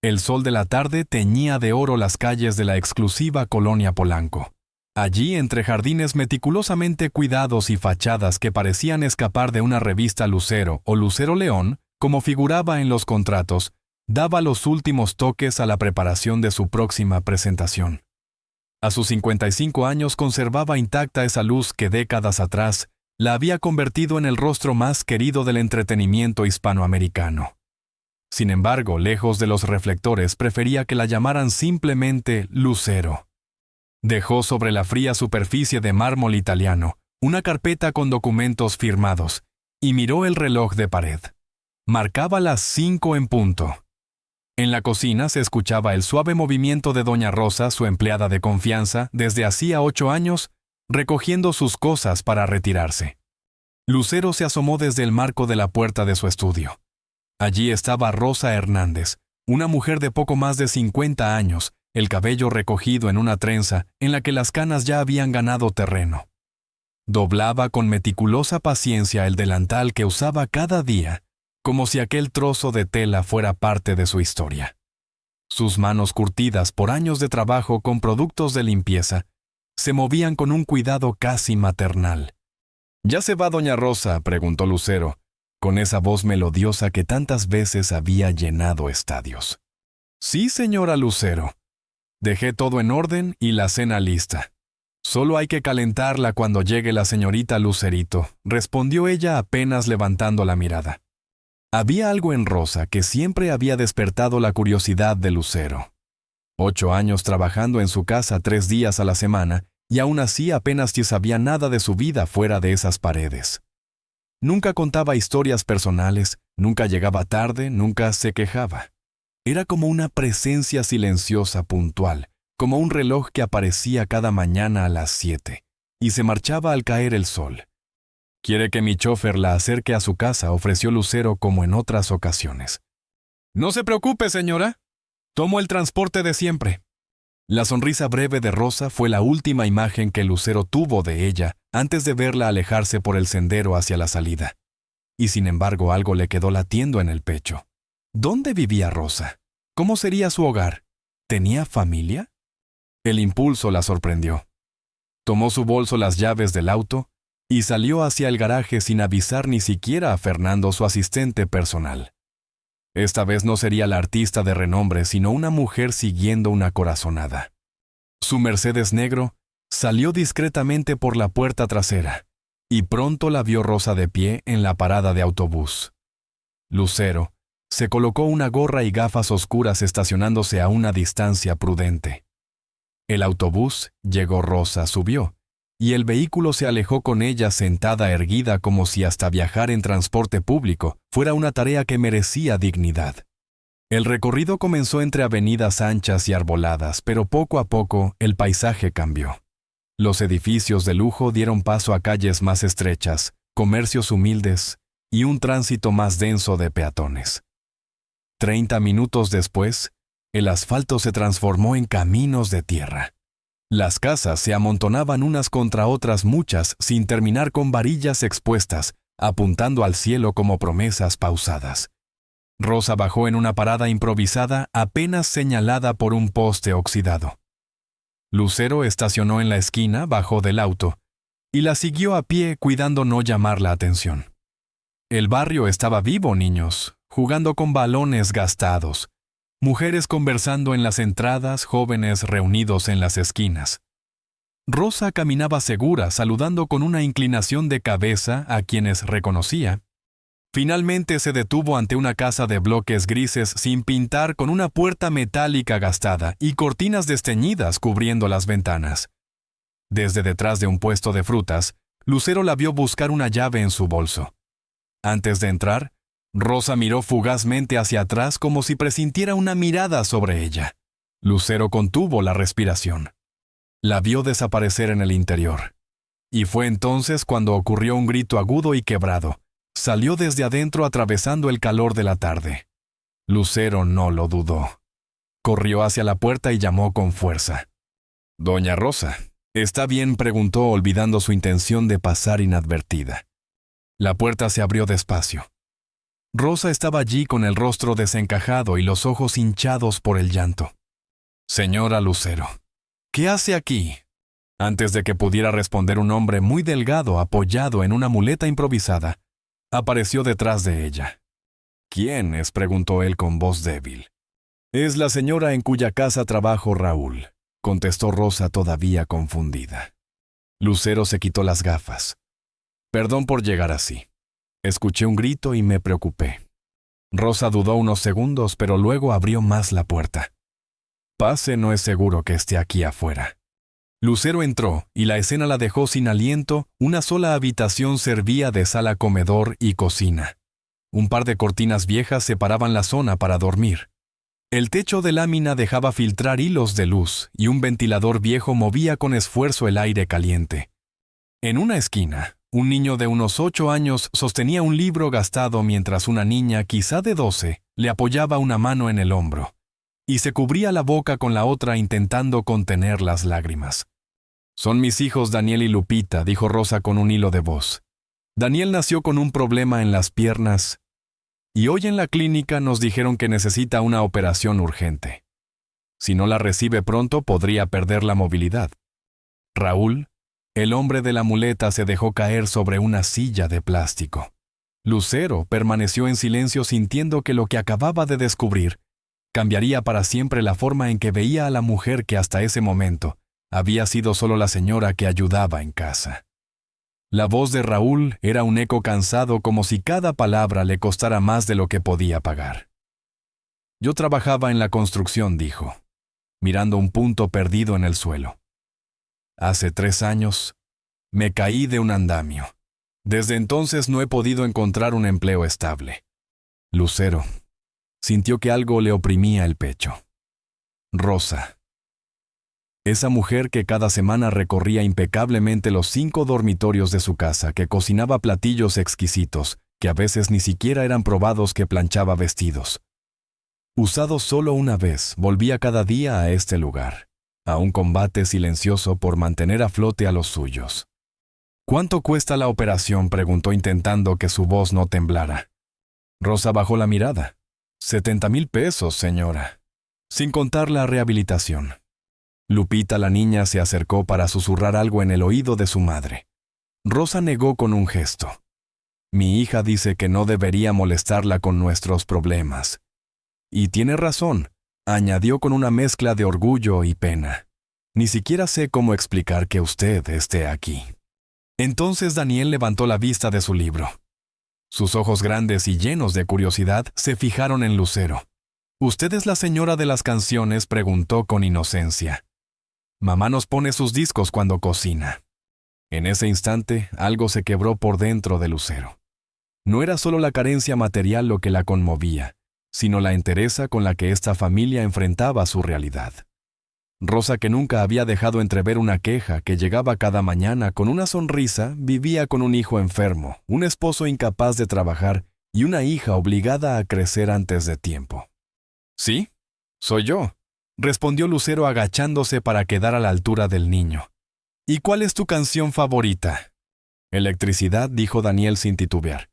El sol de la tarde teñía de oro las calles de la exclusiva colonia Polanco. Allí, entre jardines meticulosamente cuidados y fachadas que parecían escapar de una revista Lucero o Lucero León, como figuraba en los contratos, daba los últimos toques a la preparación de su próxima presentación. A sus 55 años conservaba intacta esa luz que décadas atrás la había convertido en el rostro más querido del entretenimiento hispanoamericano. Sin embargo, lejos de los reflectores, prefería que la llamaran simplemente Lucero. Dejó sobre la fría superficie de mármol italiano una carpeta con documentos firmados y miró el reloj de pared. Marcaba las 5 en punto. En la cocina se escuchaba el suave movimiento de doña Rosa, su empleada de confianza, desde hacía 8 años, recogiendo sus cosas para retirarse. Lucero se asomó desde el marco de la puerta de su estudio. Allí estaba Rosa Hernández, una mujer de poco más de 50 años, el cabello recogido en una trenza en la que las canas ya habían ganado terreno. Doblaba con meticulosa paciencia el delantal que usaba cada día, como si aquel trozo de tela fuera parte de su historia. Sus manos curtidas por años de trabajo con productos de limpieza se movían con un cuidado casi maternal. «¿Ya se va doña Rosa?», preguntó Lucero, con esa voz melodiosa que tantas veces había llenado estadios. «Sí, señora Lucero. Dejé todo en orden y la cena lista. Solo hay que calentarla cuando llegue la señorita Lucerito», respondió ella apenas levantando la mirada. Había algo en Rosa que siempre había despertado la curiosidad de Lucero. 8 años trabajando en su casa 3 días a la semana, y aún así apenas si sabía nada de su vida fuera de esas paredes. Nunca contaba historias personales, nunca llegaba tarde, nunca se quejaba. Era como una presencia silenciosa puntual, como un reloj que aparecía cada mañana a las 7, y se marchaba al caer el sol. «¿Quiere que mi chofer la acerque a su casa?», ofreció Lucero como en otras ocasiones. «No se preocupe, señora. Tomo el transporte de siempre». La sonrisa breve de Rosa fue la última imagen que Lucero tuvo de ella antes de verla alejarse por el sendero hacia la salida. Y sin embargo algo le quedó latiendo en el pecho. ¿Dónde vivía Rosa? ¿Cómo sería su hogar? ¿Tenía familia? El impulso la sorprendió. Tomó su bolso las llaves del auto y salió hacia el garaje sin avisar ni siquiera a Fernando, su asistente personal. Esta vez no sería la artista de renombre, sino una mujer siguiendo una corazonada. Su Mercedes negro salió discretamente por la puerta trasera, y pronto la vio Rosa de pie en la parada de autobús. Lucero se colocó una gorra y gafas oscuras estacionándose a una distancia prudente. El autobús llegó, Rosa subió, y el vehículo se alejó con ella sentada erguida como si hasta viajar en transporte público fuera una tarea que merecía dignidad. El recorrido comenzó entre avenidas anchas y arboladas, pero poco a poco el paisaje cambió. Los edificios de lujo dieron paso a calles más estrechas, comercios humildes y un tránsito más denso de peatones. 30 minutos después, el asfalto se transformó en caminos de tierra. Las casas se amontonaban unas contra otras, muchas sin terminar, con varillas expuestas, apuntando al cielo como promesas pausadas. Rosa bajó en una parada improvisada apenas señalada por un poste oxidado. Lucero estacionó en la esquina, bajó del auto y la siguió a pie, cuidando no llamar la atención. El barrio estaba vivo, niños, jugando con balones gastados, mujeres conversando en las entradas, jóvenes reunidos en las esquinas. Rosa caminaba segura, saludando con una inclinación de cabeza a quienes reconocía. Finalmente se detuvo ante una casa de bloques grises sin pintar, con una puerta metálica gastada y cortinas desteñidas cubriendo las ventanas. Desde detrás de un puesto de frutas, Lucero la vio buscar una llave en su bolso. Antes de entrar, Rosa miró fugazmente hacia atrás como si presintiera una mirada sobre ella. Lucero contuvo la respiración. La vio desaparecer en el interior. Y fue entonces cuando ocurrió un grito agudo y quebrado. Salió desde adentro atravesando el calor de la tarde. Lucero no lo dudó. Corrió hacia la puerta y llamó con fuerza. «Doña Rosa, ¿está bien?», preguntó, olvidando su intención de pasar inadvertida. La puerta se abrió despacio. Rosa estaba allí con el rostro desencajado y los ojos hinchados por el llanto. «Señora Lucero, ¿qué hace aquí?». Antes de que pudiera responder, un hombre muy delgado, apoyado en una muleta improvisada, apareció detrás de ella. «¿Quién es?», preguntó él con voz débil. «Es la señora en cuya casa trabajo Raúl», contestó Rosa todavía confundida. Lucero se quitó las gafas. «Perdón por llegar así. Escuché un grito y me preocupé». Rosa dudó unos segundos, pero luego abrió más la puerta. «Pase, no es seguro que esté aquí afuera». Lucero entró y la escena la dejó sin aliento. Una sola habitación servía de sala, comedor y cocina. Un par de cortinas viejas separaban la zona para dormir. El techo de lámina dejaba filtrar hilos de luz y un ventilador viejo movía con esfuerzo el aire caliente. En una esquina, un niño de unos 8 años sostenía un libro gastado mientras una niña, quizá de 12, le apoyaba una mano en el hombro y se cubría la boca con la otra intentando contener las lágrimas. «Son mis hijos Daniel y Lupita», dijo Rosa con un hilo de voz. «Daniel nació con un problema en las piernas y hoy en la clínica nos dijeron que necesita una operación urgente. Si no la recibe pronto podría perder la movilidad». Raúl, el hombre de la muleta, se dejó caer sobre una silla de plástico. Lucero permaneció en silencio, sintiendo que lo que acababa de descubrir cambiaría para siempre la forma en que veía a la mujer que hasta ese momento había sido solo la señora que ayudaba en casa. La voz de Raúl era un eco cansado, como si cada palabra le costara más de lo que podía pagar. «Yo trabajaba en la construcción», dijo, mirando un punto perdido en el suelo. «Hace 3 años me caí de un andamio. Desde entonces no he podido encontrar un empleo estable». Lucero sintió que algo le oprimía el pecho. Rosa. Esa mujer que cada semana recorría impecablemente los 5 dormitorios de su casa, que cocinaba platillos exquisitos, que a veces ni siquiera eran probados, que planchaba vestidos. Usado solo una vez, volvía cada día a este lugar, a un combate silencioso por mantener a flote a los suyos. «¿Cuánto cuesta la operación?», preguntó, intentando que su voz no temblara. Rosa bajó la mirada. «70,000 pesos, señora, sin contar la rehabilitación». Lupita, la niña, se acercó para susurrar algo en el oído de su madre. Rosa negó con un gesto. «Mi hija dice que no debería molestarla con nuestros problemas». «Y tiene razón», añadió con una mezcla de orgullo y pena. «Ni siquiera sé cómo explicar que usted esté aquí». Entonces Daniel levantó la vista de su libro. Sus ojos grandes y llenos de curiosidad se fijaron en Lucero. «¿Usted es la señora de las canciones?», preguntó con inocencia. «Mamá nos pone sus discos cuando cocina». En ese instante, algo se quebró por dentro de Lucero. No era solo la carencia material lo que la conmovía, sino la entereza con la que esta familia enfrentaba su realidad. Rosa, que nunca había dejado entrever una queja, que llegaba cada mañana con una sonrisa, vivía con un hijo enfermo, un esposo incapaz de trabajar y una hija obligada a crecer antes de tiempo. «Sí, soy yo», respondió Lucero, agachándose para quedar a la altura del niño. «¿Y cuál es tu canción favorita?». «Electricidad», dijo Daniel sin titubear.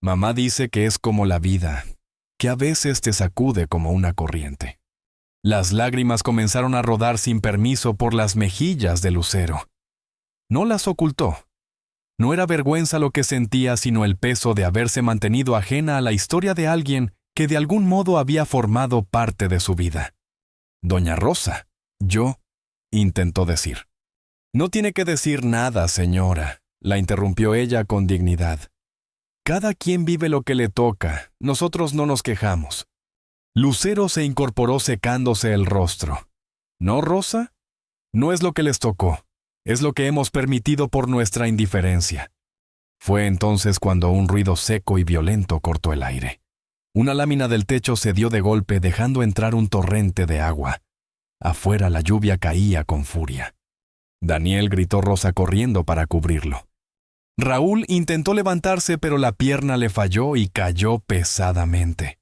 «Mamá dice que es como la vida, que a veces te sacude como una corriente». Las lágrimas comenzaron a rodar sin permiso por las mejillas de Lucero. No las ocultó. No era vergüenza lo que sentía, sino el peso de haberse mantenido ajena a la historia de alguien que de algún modo había formado parte de su vida. «Doña Rosa, yo», intentó decir. «No tiene que decir nada, señora», la interrumpió ella con dignidad. «Cada quien vive lo que le toca, nosotros no nos quejamos». Lucero se incorporó secándose el rostro. «¿No, Rosa? No es lo que les tocó, es lo que hemos permitido por nuestra indiferencia». Fue entonces cuando un ruido seco y violento cortó el aire. Una lámina del techo cedió de golpe, dejando entrar un torrente de agua. Afuera la lluvia caía con furia. «Daniel», gritó Rosa corriendo para cubrirlo. Raúl intentó levantarse, pero la pierna le falló y cayó pesadamente.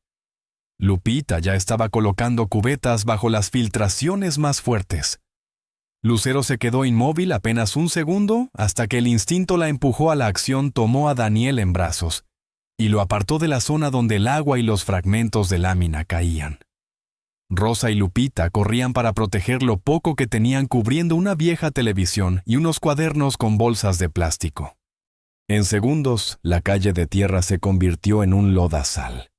Lupita ya estaba colocando cubetas bajo las filtraciones más fuertes. Lucero se quedó inmóvil apenas un segundo, hasta que el instinto la empujó a la acción. Tomó a Daniel en brazos y lo apartó de la zona donde el agua y los fragmentos de lámina caían. Rosa y Lupita corrían para proteger lo poco que tenían cubriendo una vieja televisión y unos cuadernos con bolsas de plástico. En segundos, la calle de tierra se convirtió en un lodazal.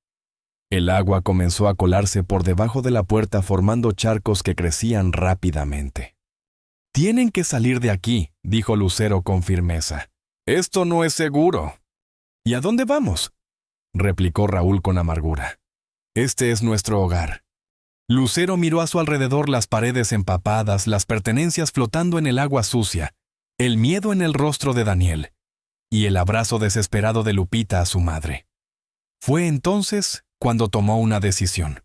El agua comenzó a colarse por debajo de la puerta formando charcos que crecían rápidamente. «Tienen que salir de aquí», dijo Lucero con firmeza. «Esto no es seguro». «¿Y a dónde vamos?», replicó Raúl con amargura. «Este es nuestro hogar». Lucero miró a su alrededor, las paredes empapadas, las pertenencias flotando en el agua sucia, el miedo en el rostro de Daniel y el abrazo desesperado de Lupita a su madre. Fue entonces cuando tomó una decisión.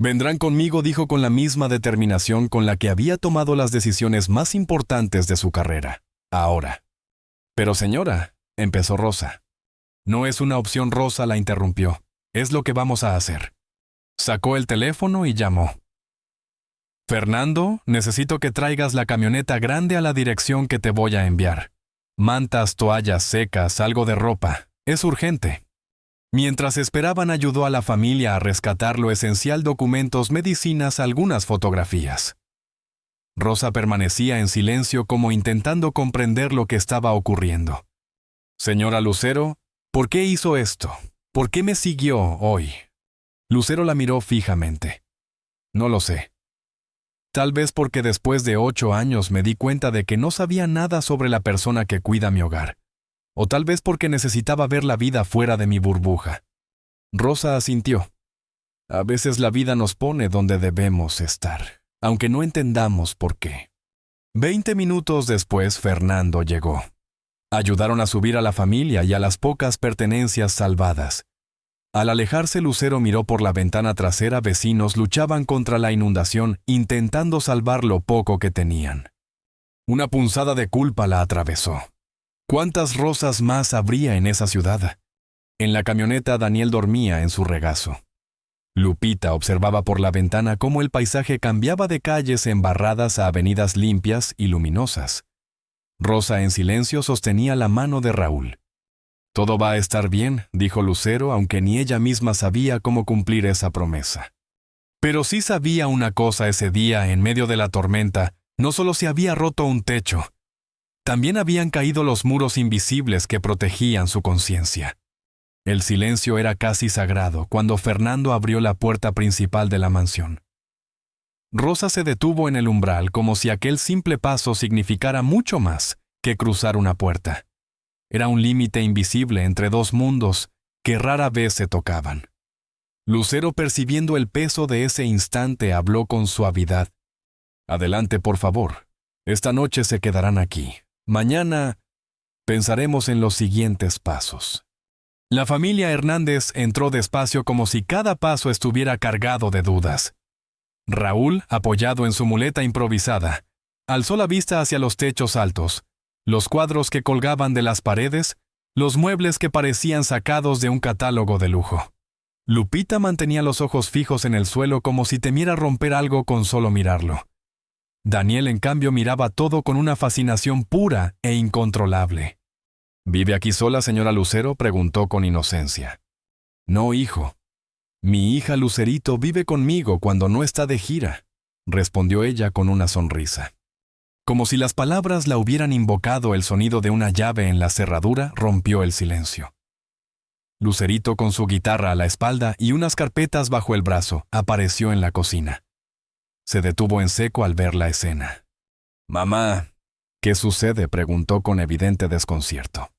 «Vendrán conmigo», dijo con la misma determinación con la que había tomado las decisiones más importantes de su carrera. Ahora. «Pero señora», empezó Rosa. «No es una opción», Rosa la interrumpió. «Es lo que vamos a hacer». Sacó el teléfono y llamó. «Fernando, necesito que traigas la camioneta grande a la dirección que te voy a enviar. Mantas, toallas secas, algo de ropa. Es urgente». Mientras esperaban, ayudó a la familia a rescatar lo esencial: documentos, medicinas, algunas fotografías. Rosa permanecía en silencio, como intentando comprender lo que estaba ocurriendo. «Señora Lucero, ¿por qué hizo esto? ¿Por qué me siguió hoy?» Lucero la miró fijamente. «No lo sé. Tal vez porque después de 8 años me di cuenta de que no sabía nada sobre la persona que cuida mi hogar. O tal vez porque necesitaba ver la vida fuera de mi burbuja». Rosa asintió. «A veces la vida nos pone donde debemos estar, aunque no entendamos por qué». 20 minutos después, Fernando llegó. Ayudaron a subir a la familia y a las pocas pertenencias salvadas. Al alejarse, Lucero miró por la ventana trasera. Vecinos luchaban contra la inundación, intentando salvar lo poco que tenían. Una punzada de culpa la atravesó. ¿Cuántas Rosas más habría en esa ciudad? En la camioneta, Daniel dormía en su regazo. Lupita observaba por la ventana cómo el paisaje cambiaba de calles embarradas a avenidas limpias y luminosas. Rosa, en silencio, sostenía la mano de Raúl. «Todo va a estar bien», dijo Lucero, aunque ni ella misma sabía cómo cumplir esa promesa. Pero sí sabía una cosa: ese día, en medio de la tormenta, no solo se había roto un techo, también habían caído los muros invisibles que protegían su conciencia. El silencio era casi sagrado cuando Fernando abrió la puerta principal de la mansión. Rosa se detuvo en el umbral, como si aquel simple paso significara mucho más que cruzar una puerta. Era un límite invisible entre dos mundos que rara vez se tocaban. Lucero, percibiendo el peso de ese instante, habló con suavidad. «Adelante, por favor. Esta noche se quedarán aquí. Mañana pensaremos en los siguientes pasos». La familia Hernández entró despacio, como si cada paso estuviera cargado de dudas. Raúl, apoyado en su muleta improvisada, alzó la vista hacia los techos altos, los cuadros que colgaban de las paredes, los muebles que parecían sacados de un catálogo de lujo. Lupita mantenía los ojos fijos en el suelo, como si temiera romper algo con solo mirarlo. Daniel, en cambio, miraba todo con una fascinación pura e incontrolable. «¿Vive aquí sola, señora Lucero?», preguntó con inocencia. «No, hijo. Mi hija Lucerito vive conmigo cuando no está de gira», respondió ella con una sonrisa. Como si las palabras la hubieran invocado, el sonido de una llave en la cerradura rompió el silencio. Lucerito, con su guitarra a la espalda y unas carpetas bajo el brazo, apareció en la cocina. Se detuvo en seco al ver la escena. «Mamá, ¿qué sucede?», preguntó con evidente desconcierto.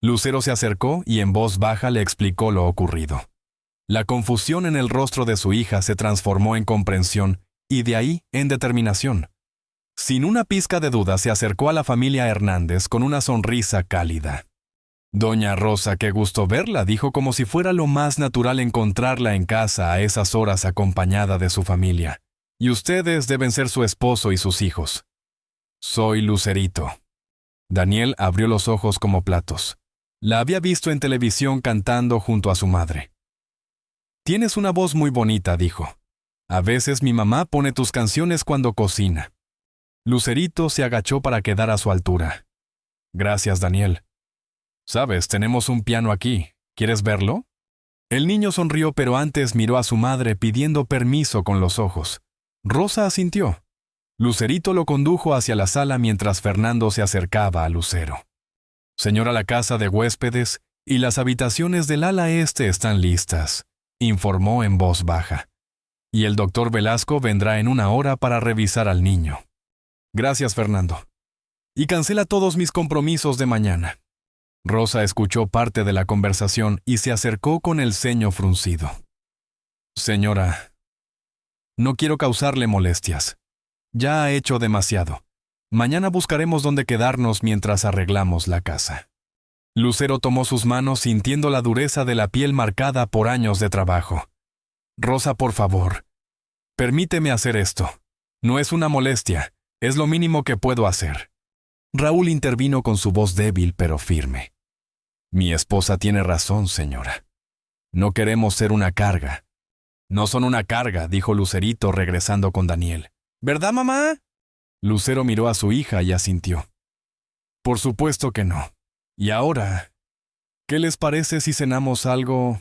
Lucero se acercó y en voz baja le explicó lo ocurrido. La confusión en el rostro de su hija se transformó en comprensión y de ahí en determinación. Sin una pizca de duda, se acercó a la familia Hernández con una sonrisa cálida. «Doña Rosa, qué gusto verla», dijo, como si fuera lo más natural encontrarla en casa a esas horas acompañada de su familia. «Y ustedes deben ser su esposo y sus hijos». «Soy Lucerito». Daniel abrió los ojos como platos. La había visto en televisión cantando junto a su madre. «Tienes una voz muy bonita», dijo. «A veces mi mamá pone tus canciones cuando cocina». Lucerito se agachó para quedar a su altura. «Gracias, Daniel. Sabes, tenemos un piano aquí. ¿Quieres verlo? El niño sonrió, pero antes miró a su madre pidiendo permiso con los ojos. Rosa asintió. Lucerito lo condujo hacia la sala mientras Fernando se acercaba a Lucero. Señora, la casa de huéspedes y las habitaciones del ala este están listas, informó en voz baja. Y el doctor Velasco vendrá en 1 hora para revisar al niño. Gracias, Fernando. Y cancela todos mis compromisos de mañana. Rosa escuchó parte de la conversación y se acercó con el ceño fruncido. Señora, no quiero causarle molestias. Ya ha hecho demasiado. Mañana buscaremos dónde quedarnos mientras arreglamos la casa. Lucero tomó sus manos sintiendo la dureza de la piel marcada por años de trabajo. Rosa, por favor, permíteme hacer esto. No es una molestia, es lo mínimo que puedo hacer. Raúl intervino con su voz débil pero firme. Mi esposa tiene razón, señora. No queremos ser una carga. No son una carga, dijo Lucerito regresando con Daniel. ¿Verdad, mamá? Lucero miró a su hija y asintió. Por supuesto que no. Y ahora, ¿qué les parece si cenamos algo?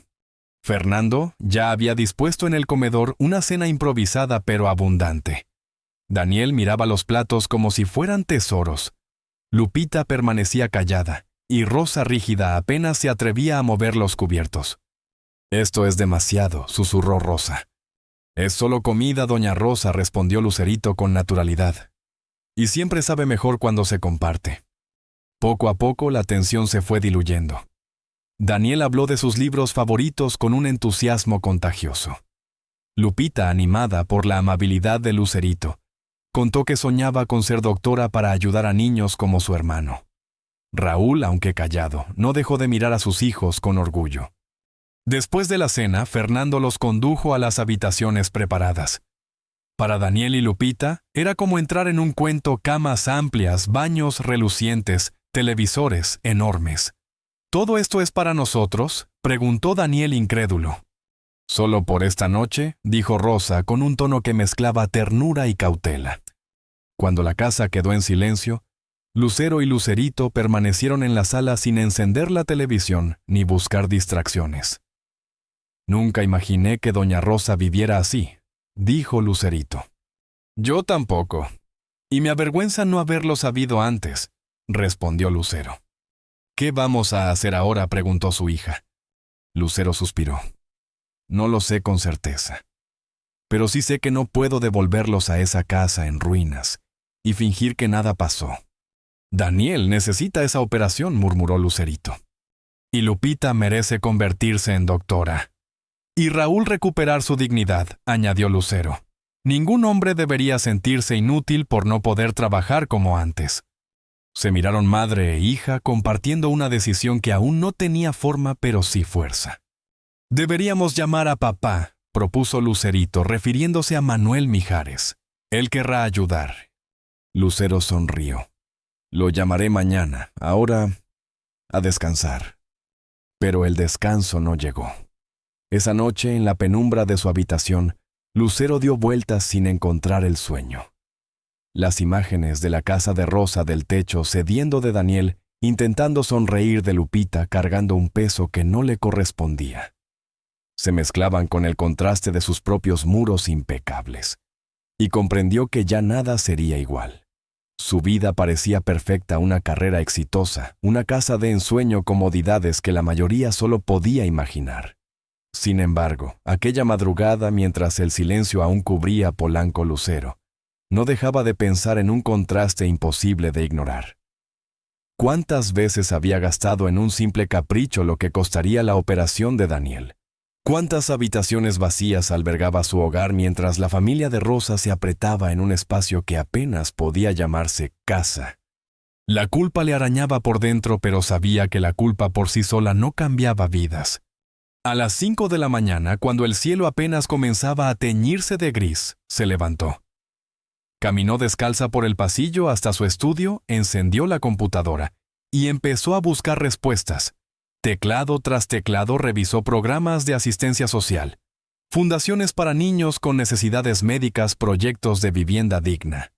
Fernando ya había dispuesto en el comedor una cena improvisada pero abundante. Daniel miraba los platos como si fueran tesoros. Lupita permanecía callada, y Rosa rígida apenas se atrevía a mover los cubiertos. Esto es demasiado, susurró Rosa. Es solo comida, doña Rosa, respondió Lucerito con naturalidad. Y siempre sabe mejor cuando se comparte. Poco a poco la tensión se fue diluyendo. Daniel habló de sus libros favoritos con un entusiasmo contagioso. Lupita, animada por la amabilidad de Lucerito, contó que soñaba con ser doctora para ayudar a niños como su hermano. Raúl, aunque callado, no dejó de mirar a sus hijos con orgullo. Después de la cena, Fernando los condujo a las habitaciones preparadas. Para Daniel y Lupita, era como entrar en un cuento: camas amplias, baños relucientes, televisores enormes. ¿Todo esto es para nosotros?, preguntó Daniel incrédulo. Solo por esta noche, dijo Rosa con un tono que mezclaba ternura y cautela. Cuando la casa quedó en silencio, Lucero y Lucerito permanecieron en la sala sin encender la televisión ni buscar distracciones. Nunca imaginé que doña Rosa viviera así, dijo Lucerito. Yo tampoco. Y me avergüenza no haberlo sabido antes, respondió Lucero. ¿Qué vamos a hacer ahora?, preguntó su hija. Lucero suspiró. No lo sé con certeza. Pero sí sé que no puedo devolverlos a esa casa en ruinas y fingir que nada pasó. Daniel necesita esa operación, murmuró Lucerito. Y Lupita merece convertirse en doctora. Y Raúl recuperar su dignidad, añadió Lucero. Ningún hombre debería sentirse inútil por no poder trabajar como antes. Se miraron madre e hija compartiendo una decisión que aún no tenía forma pero sí fuerza. Deberíamos llamar a papá, propuso Lucerito, refiriéndose a Manuel Mijares. Él querrá ayudar. Lucero sonrió. Lo llamaré mañana, ahora a descansar. Pero el descanso no llegó. Esa noche, en la penumbra de su habitación, Lucero dio vueltas sin encontrar el sueño. Las imágenes de la casa de Rosa del techo cediendo de Daniel, intentando sonreír de Lupita cargando un peso que no le correspondía. Se mezclaban con el contraste de sus propios muros impecables. Y comprendió que ya nada sería igual. Su vida parecía perfecta, una carrera exitosa, una casa de ensueño, comodidades que la mayoría solo podía imaginar. Sin embargo, aquella madrugada, mientras el silencio aún cubría Polanco Lucero, no dejaba de pensar en un contraste imposible de ignorar. ¿Cuántas veces había gastado en un simple capricho lo que costaría la operación de Daniel? ¿Cuántas habitaciones vacías albergaba su hogar mientras la familia de Rosa se apretaba en un espacio que apenas podía llamarse casa? La culpa le arañaba por dentro, pero sabía que la culpa por sí sola no cambiaba vidas. A las 5 de la mañana, cuando el cielo apenas comenzaba a teñirse de gris, se levantó. Caminó descalza por el pasillo hasta su estudio, encendió la computadora y empezó a buscar respuestas. Teclado tras teclado revisó programas de asistencia social, fundaciones para niños con necesidades médicas, proyectos de vivienda digna.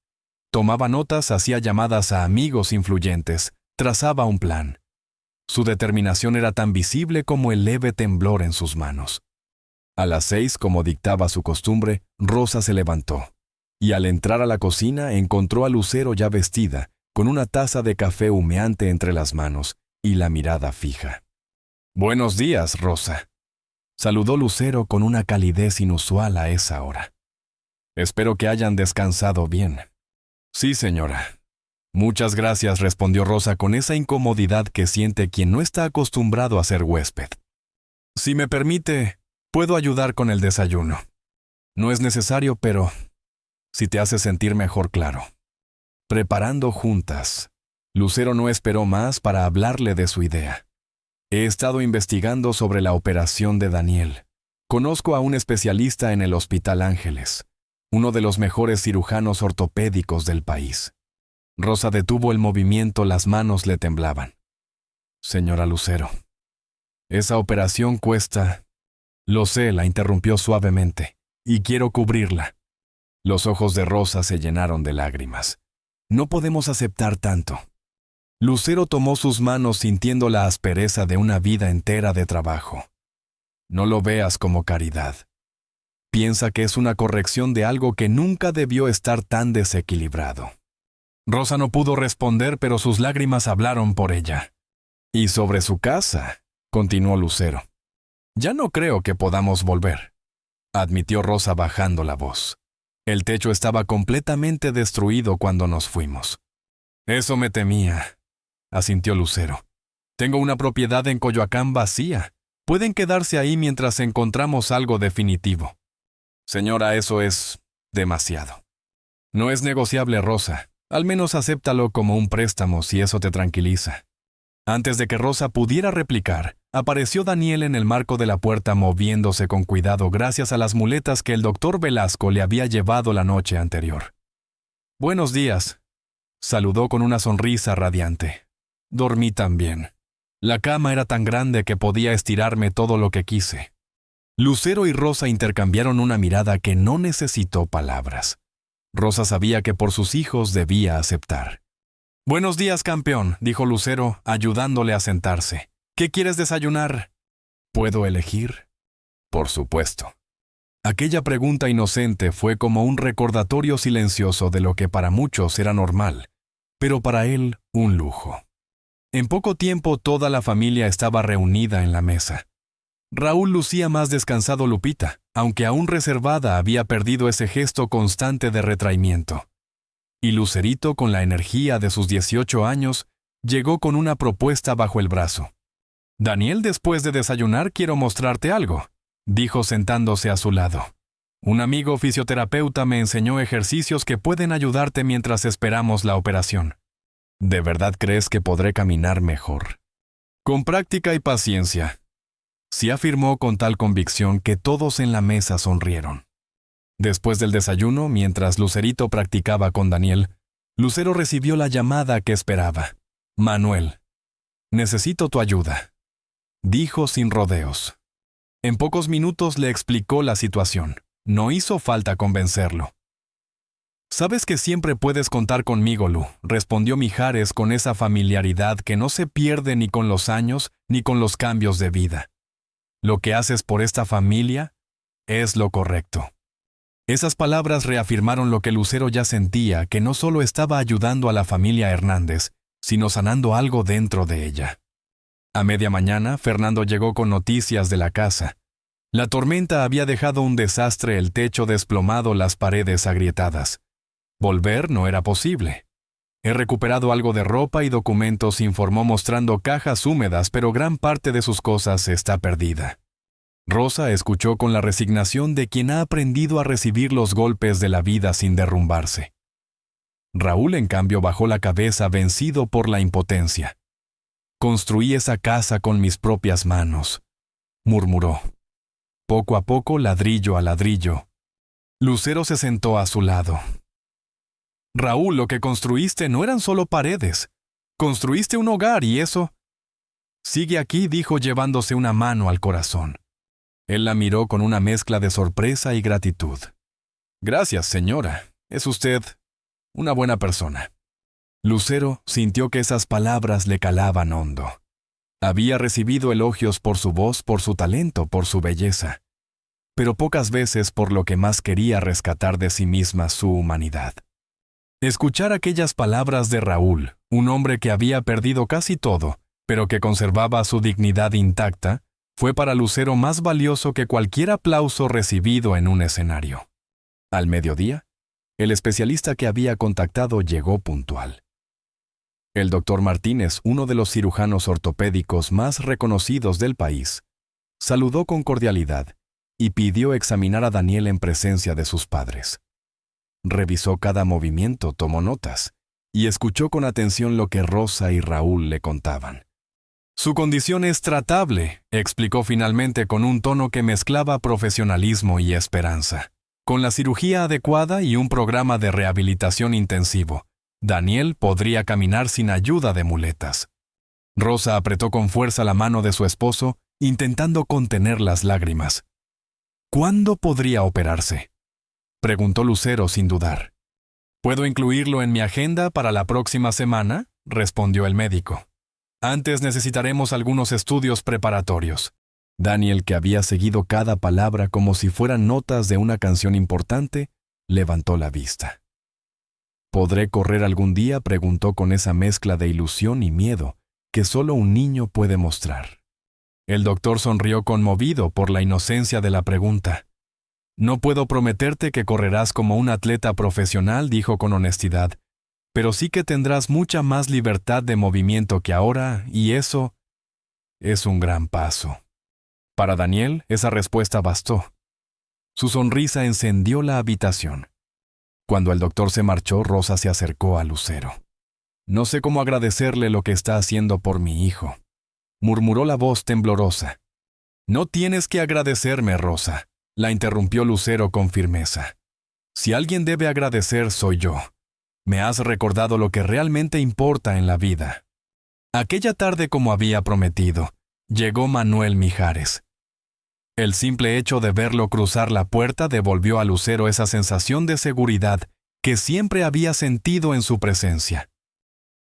Tomaba notas, hacía llamadas a amigos influyentes, trazaba un plan. Su determinación era tan visible como el leve temblor en sus manos. A las 6, como dictaba su costumbre, Rosa se levantó, y al entrar a la cocina encontró a Lucero ya vestida, con una taza de café humeante entre las manos y la mirada fija. «Buenos días, Rosa», saludó Lucero con una calidez inusual a esa hora. «Espero que hayan descansado bien». «Sí, señora». «Muchas gracias», respondió Rosa con esa incomodidad que siente quien no está acostumbrado a ser huésped. «Si me permite, puedo ayudar con el desayuno». «No es necesario, pero si te hace sentir mejor, claro». Preparando juntas, Lucero no esperó más para hablarle de su idea. «He estado investigando sobre la operación de Daniel. Conozco a un especialista en el Hospital Ángeles, uno de los mejores cirujanos ortopédicos del país». Rosa detuvo el movimiento, las manos le temblaban. «Señora Lucero, esa operación cuesta...» «Lo sé», la interrumpió suavemente, «y quiero cubrirla». Los ojos de Rosa se llenaron de lágrimas. «No podemos aceptar tanto». Lucero tomó sus manos sintiendo la aspereza de una vida entera de trabajo. «No lo veas como caridad. Piensa que es una corrección de algo que nunca debió estar tan desequilibrado». Rosa no pudo responder, pero sus lágrimas hablaron por ella. «Y sobre su casa», continuó Lucero. «Ya no creo que podamos volver», admitió Rosa bajando la voz. «El techo estaba completamente destruido cuando nos fuimos». «Eso me temía», asintió Lucero. «Tengo una propiedad en Coyoacán vacía. Pueden quedarse ahí mientras encontramos algo definitivo». «Señora, eso es demasiado». «No es negociable, Rosa. Al menos acéptalo como un préstamo si eso te tranquiliza». Antes de que Rosa pudiera replicar, apareció Daniel en el marco de la puerta moviéndose con cuidado gracias a las muletas que el doctor Velasco le había llevado la noche anterior. «Buenos días», saludó con una sonrisa radiante. «Dormí tan bien. La cama era tan grande que podía estirarme todo lo que quise». Lucero y Rosa intercambiaron una mirada que no necesitó palabras. Rosa sabía que por sus hijos debía aceptar. «Buenos días, campeón», dijo Lucero, ayudándole a sentarse. «¿Qué quieres desayunar?» «¿Puedo elegir?» «Por supuesto». Aquella pregunta inocente fue como un recordatorio silencioso de lo que para muchos era normal, pero para él un lujo. En poco tiempo toda la familia estaba reunida en la mesa. Raúl lucía más descansado Lupita, aunque aún reservada había perdido ese gesto constante de retraimiento. Y Lucerito, con la energía de sus 18 años, llegó con una propuesta bajo el brazo. «Daniel, después de desayunar quiero mostrarte algo», dijo sentándose a su lado. «Un amigo fisioterapeuta me enseñó ejercicios que pueden ayudarte mientras esperamos la operación». «¿De verdad crees que podré caminar mejor?» «Con práctica y paciencia», sí afirmó con tal convicción que todos en la mesa sonrieron. Después del desayuno, mientras Lucerito practicaba con Daniel, Lucero recibió la llamada que esperaba. «Manuel, necesito tu ayuda», dijo sin rodeos. En pocos minutos le explicó la situación. No hizo falta convencerlo. «Sabes que siempre puedes contar conmigo, Lu», respondió Mijares con esa familiaridad que no se pierde ni con los años ni con los cambios de vida. «Lo que haces por esta familia es lo correcto». Esas palabras reafirmaron lo que Lucero ya sentía, que no solo estaba ayudando a la familia Hernández, sino sanando algo dentro de ella. A media mañana, Fernando llegó con noticias de la casa. La tormenta había dejado un desastre, el techo desplomado, las paredes agrietadas. Volver no era posible. «He recuperado algo de ropa y documentos», informó mostrando cajas húmedas, pero gran parte de sus cosas está perdida. Rosa escuchó con la resignación de quien ha aprendido a recibir los golpes de la vida sin derrumbarse. Raúl, en cambio, bajó la cabeza vencido por la impotencia. «Construí esa casa con mis propias manos», murmuró. Poco a poco, ladrillo a ladrillo. Lucero se sentó a su lado. «Raúl, lo que construiste no eran solo paredes. Construiste un hogar y eso...» «Sigue aquí», dijo llevándose una mano al corazón. Él la miró con una mezcla de sorpresa y gratitud. «Gracias, señora. Es usted una buena persona». Lucero sintió que esas palabras le calaban hondo. Había recibido elogios por su voz, por su talento, por su belleza, pero pocas veces por lo que más quería rescatar de sí misma, su humanidad. Escuchar aquellas palabras de Raúl, un hombre que había perdido casi todo, pero que conservaba su dignidad intacta, fue para Lucero más valioso que cualquier aplauso recibido en un escenario. Al mediodía, el especialista que había contactado llegó puntual. El doctor Martínez, uno de los cirujanos ortopédicos más reconocidos del país, saludó con cordialidad y pidió examinar a Daniel en presencia de sus padres. Revisó cada movimiento, tomó notas y escuchó con atención lo que Rosa y Raúl le contaban. Su condición es tratable, explicó finalmente con un tono que mezclaba profesionalismo y esperanza. Con la cirugía adecuada y un programa de rehabilitación intensivo, Daniel podría caminar sin ayuda de muletas. Rosa apretó con fuerza la mano de su esposo, intentando contener las lágrimas. ¿Cuándo podría operarse?, preguntó Lucero sin dudar. «¿Puedo incluirlo en mi agenda para la próxima semana?», respondió el médico. «Antes necesitaremos algunos estudios preparatorios». Daniel, que había seguido cada palabra como si fueran notas de una canción importante, levantó la vista. «¿Podré correr algún día?», preguntó con esa mezcla de ilusión y miedo que solo un niño puede mostrar. El doctor sonrió conmovido por la inocencia de la pregunta. «No puedo prometerte que correrás como un atleta profesional», dijo con honestidad, «pero sí que tendrás mucha más libertad de movimiento que ahora, y eso es un gran paso». Para Daniel, esa respuesta bastó. Su sonrisa encendió la habitación. Cuando el doctor se marchó, Rosa se acercó a Lucero. «No sé cómo agradecerle lo que está haciendo por mi hijo», murmuró la voz temblorosa. «No tienes que agradecerme, Rosa», la interrumpió Lucero con firmeza. «Si alguien debe agradecer, soy yo. Me has recordado lo que realmente importa en la vida». Aquella tarde, como había prometido, llegó Manuel Mijares. El simple hecho de verlo cruzar la puerta devolvió a Lucero esa sensación de seguridad que siempre había sentido en su presencia.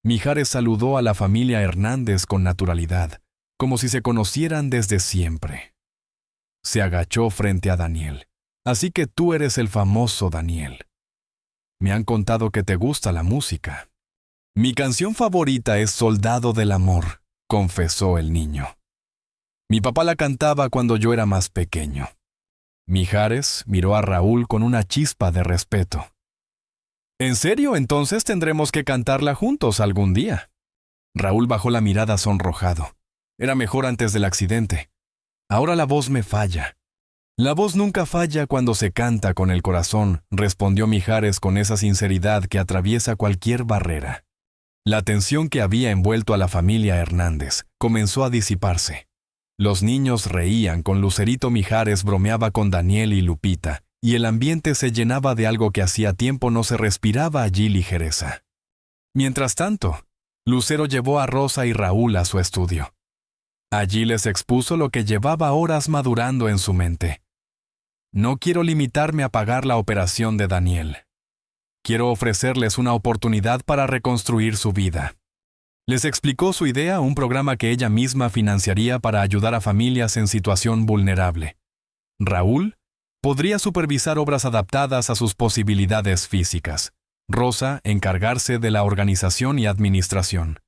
Mijares saludó a la familia Hernández con naturalidad, como si se conocieran desde siempre. Se agachó frente a Daniel. «Así que tú eres el famoso Daniel. Me han contado que te gusta la música». «Mi canción favorita es Soldado del Amor», confesó el niño. «Mi papá la cantaba cuando yo era más pequeño». Mijares miró a Raúl con una chispa de respeto. «¿En serio? Entonces tendremos que cantarla juntos algún día». Raúl bajó la mirada sonrojado. Era mejor antes del accidente. «Ahora la voz me falla». «La voz nunca falla cuando se canta con el corazón», respondió Mijares con esa sinceridad que atraviesa cualquier barrera. La tensión que había envuelto a la familia Hernández comenzó a disiparse. Los niños reían, con Lucerito Mijares bromeaba con Daniel y Lupita, y el ambiente se llenaba de algo que hacía tiempo no se respiraba allí: ligereza. Mientras tanto, Lucero llevó a Rosa y Raúl a su estudio. Allí les expuso lo que llevaba horas madurando en su mente. «No quiero limitarme a pagar la operación de Daniel. Quiero ofrecerles una oportunidad para reconstruir su vida». Les explicó su idea, un programa que ella misma financiaría para ayudar a familias en situación vulnerable. Raúl podría supervisar obras adaptadas a sus posibilidades físicas. Rosa encargarse de la organización y administración.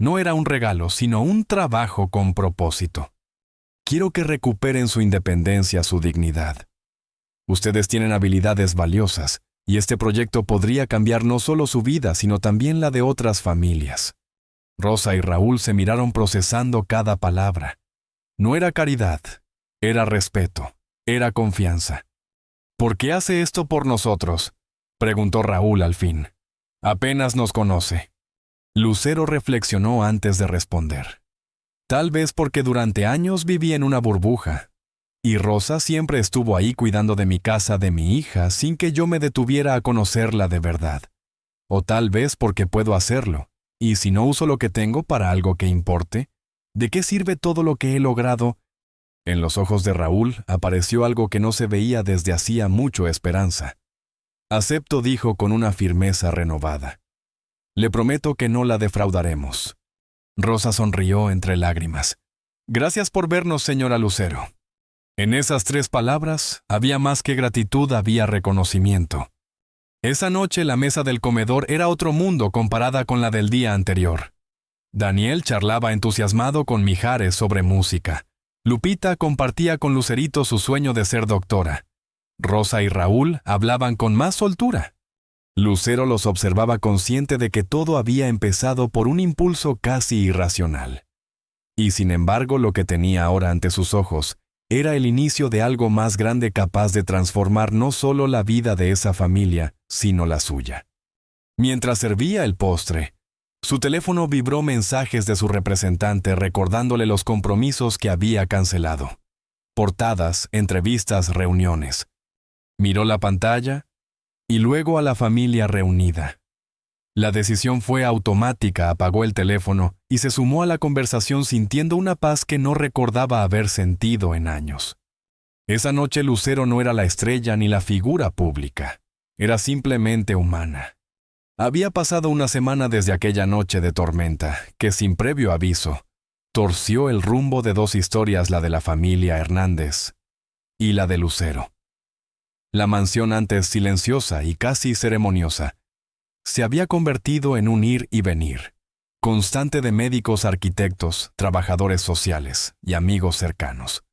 No era un regalo, sino un trabajo con propósito. «Quiero que recuperen su independencia, su dignidad. Ustedes tienen habilidades valiosas, y este proyecto podría cambiar no solo su vida, sino también la de otras familias». Rosa y Raúl se miraron procesando cada palabra. No era caridad, era respeto, era confianza. «¿Por qué hace esto por nosotros?», preguntó Raúl al fin. «Apenas nos conoce». Lucero reflexionó antes de responder. «Tal vez porque durante años viví en una burbuja. Y Rosa siempre estuvo ahí cuidando de mi casa, de mi hija, sin que yo me detuviera a conocerla de verdad. O tal vez porque puedo hacerlo. Y si no uso lo que tengo para algo que importe, ¿de qué sirve todo lo que he logrado?». En los ojos de Raúl apareció algo que no se veía desde hacía mucho: esperanza. «Acepto», dijo con una firmeza renovada. «Le prometo que no la defraudaremos». Rosa sonrió entre lágrimas. Gracias por vernos, señora Lucero. En esas 3 palabras había más que gratitud, había reconocimiento. Esa noche la mesa del comedor era otro mundo comparada con la del día anterior. Daniel charlaba entusiasmado con Mijares sobre música. Lupita compartía con Lucerito su sueño de ser doctora. Rosa y Raúl hablaban con más soltura. Lucero los observaba consciente de que todo había empezado por un impulso casi irracional. Y sin embargo, lo que tenía ahora ante sus ojos era el inicio de algo más grande capaz de transformar no solo la vida de esa familia, sino la suya. Mientras servía el postre, su teléfono vibró mensajes de su representante recordándole los compromisos que había cancelado. Portadas, entrevistas, reuniones. Miró la pantalla y luego a la familia reunida. La decisión fue automática, apagó el teléfono y se sumó a la conversación sintiendo una paz que no recordaba haber sentido en años. Esa noche Lucero no era la estrella ni la figura pública, era simplemente humana. Había pasado una semana desde aquella noche de tormenta, que sin previo aviso, torció el rumbo de 2 historias, la de la familia Hernández y la de Lucero. La mansión, antes silenciosa y casi ceremoniosa, se había convertido en un ir y venir, constante de médicos, arquitectos, trabajadores sociales y amigos cercanos.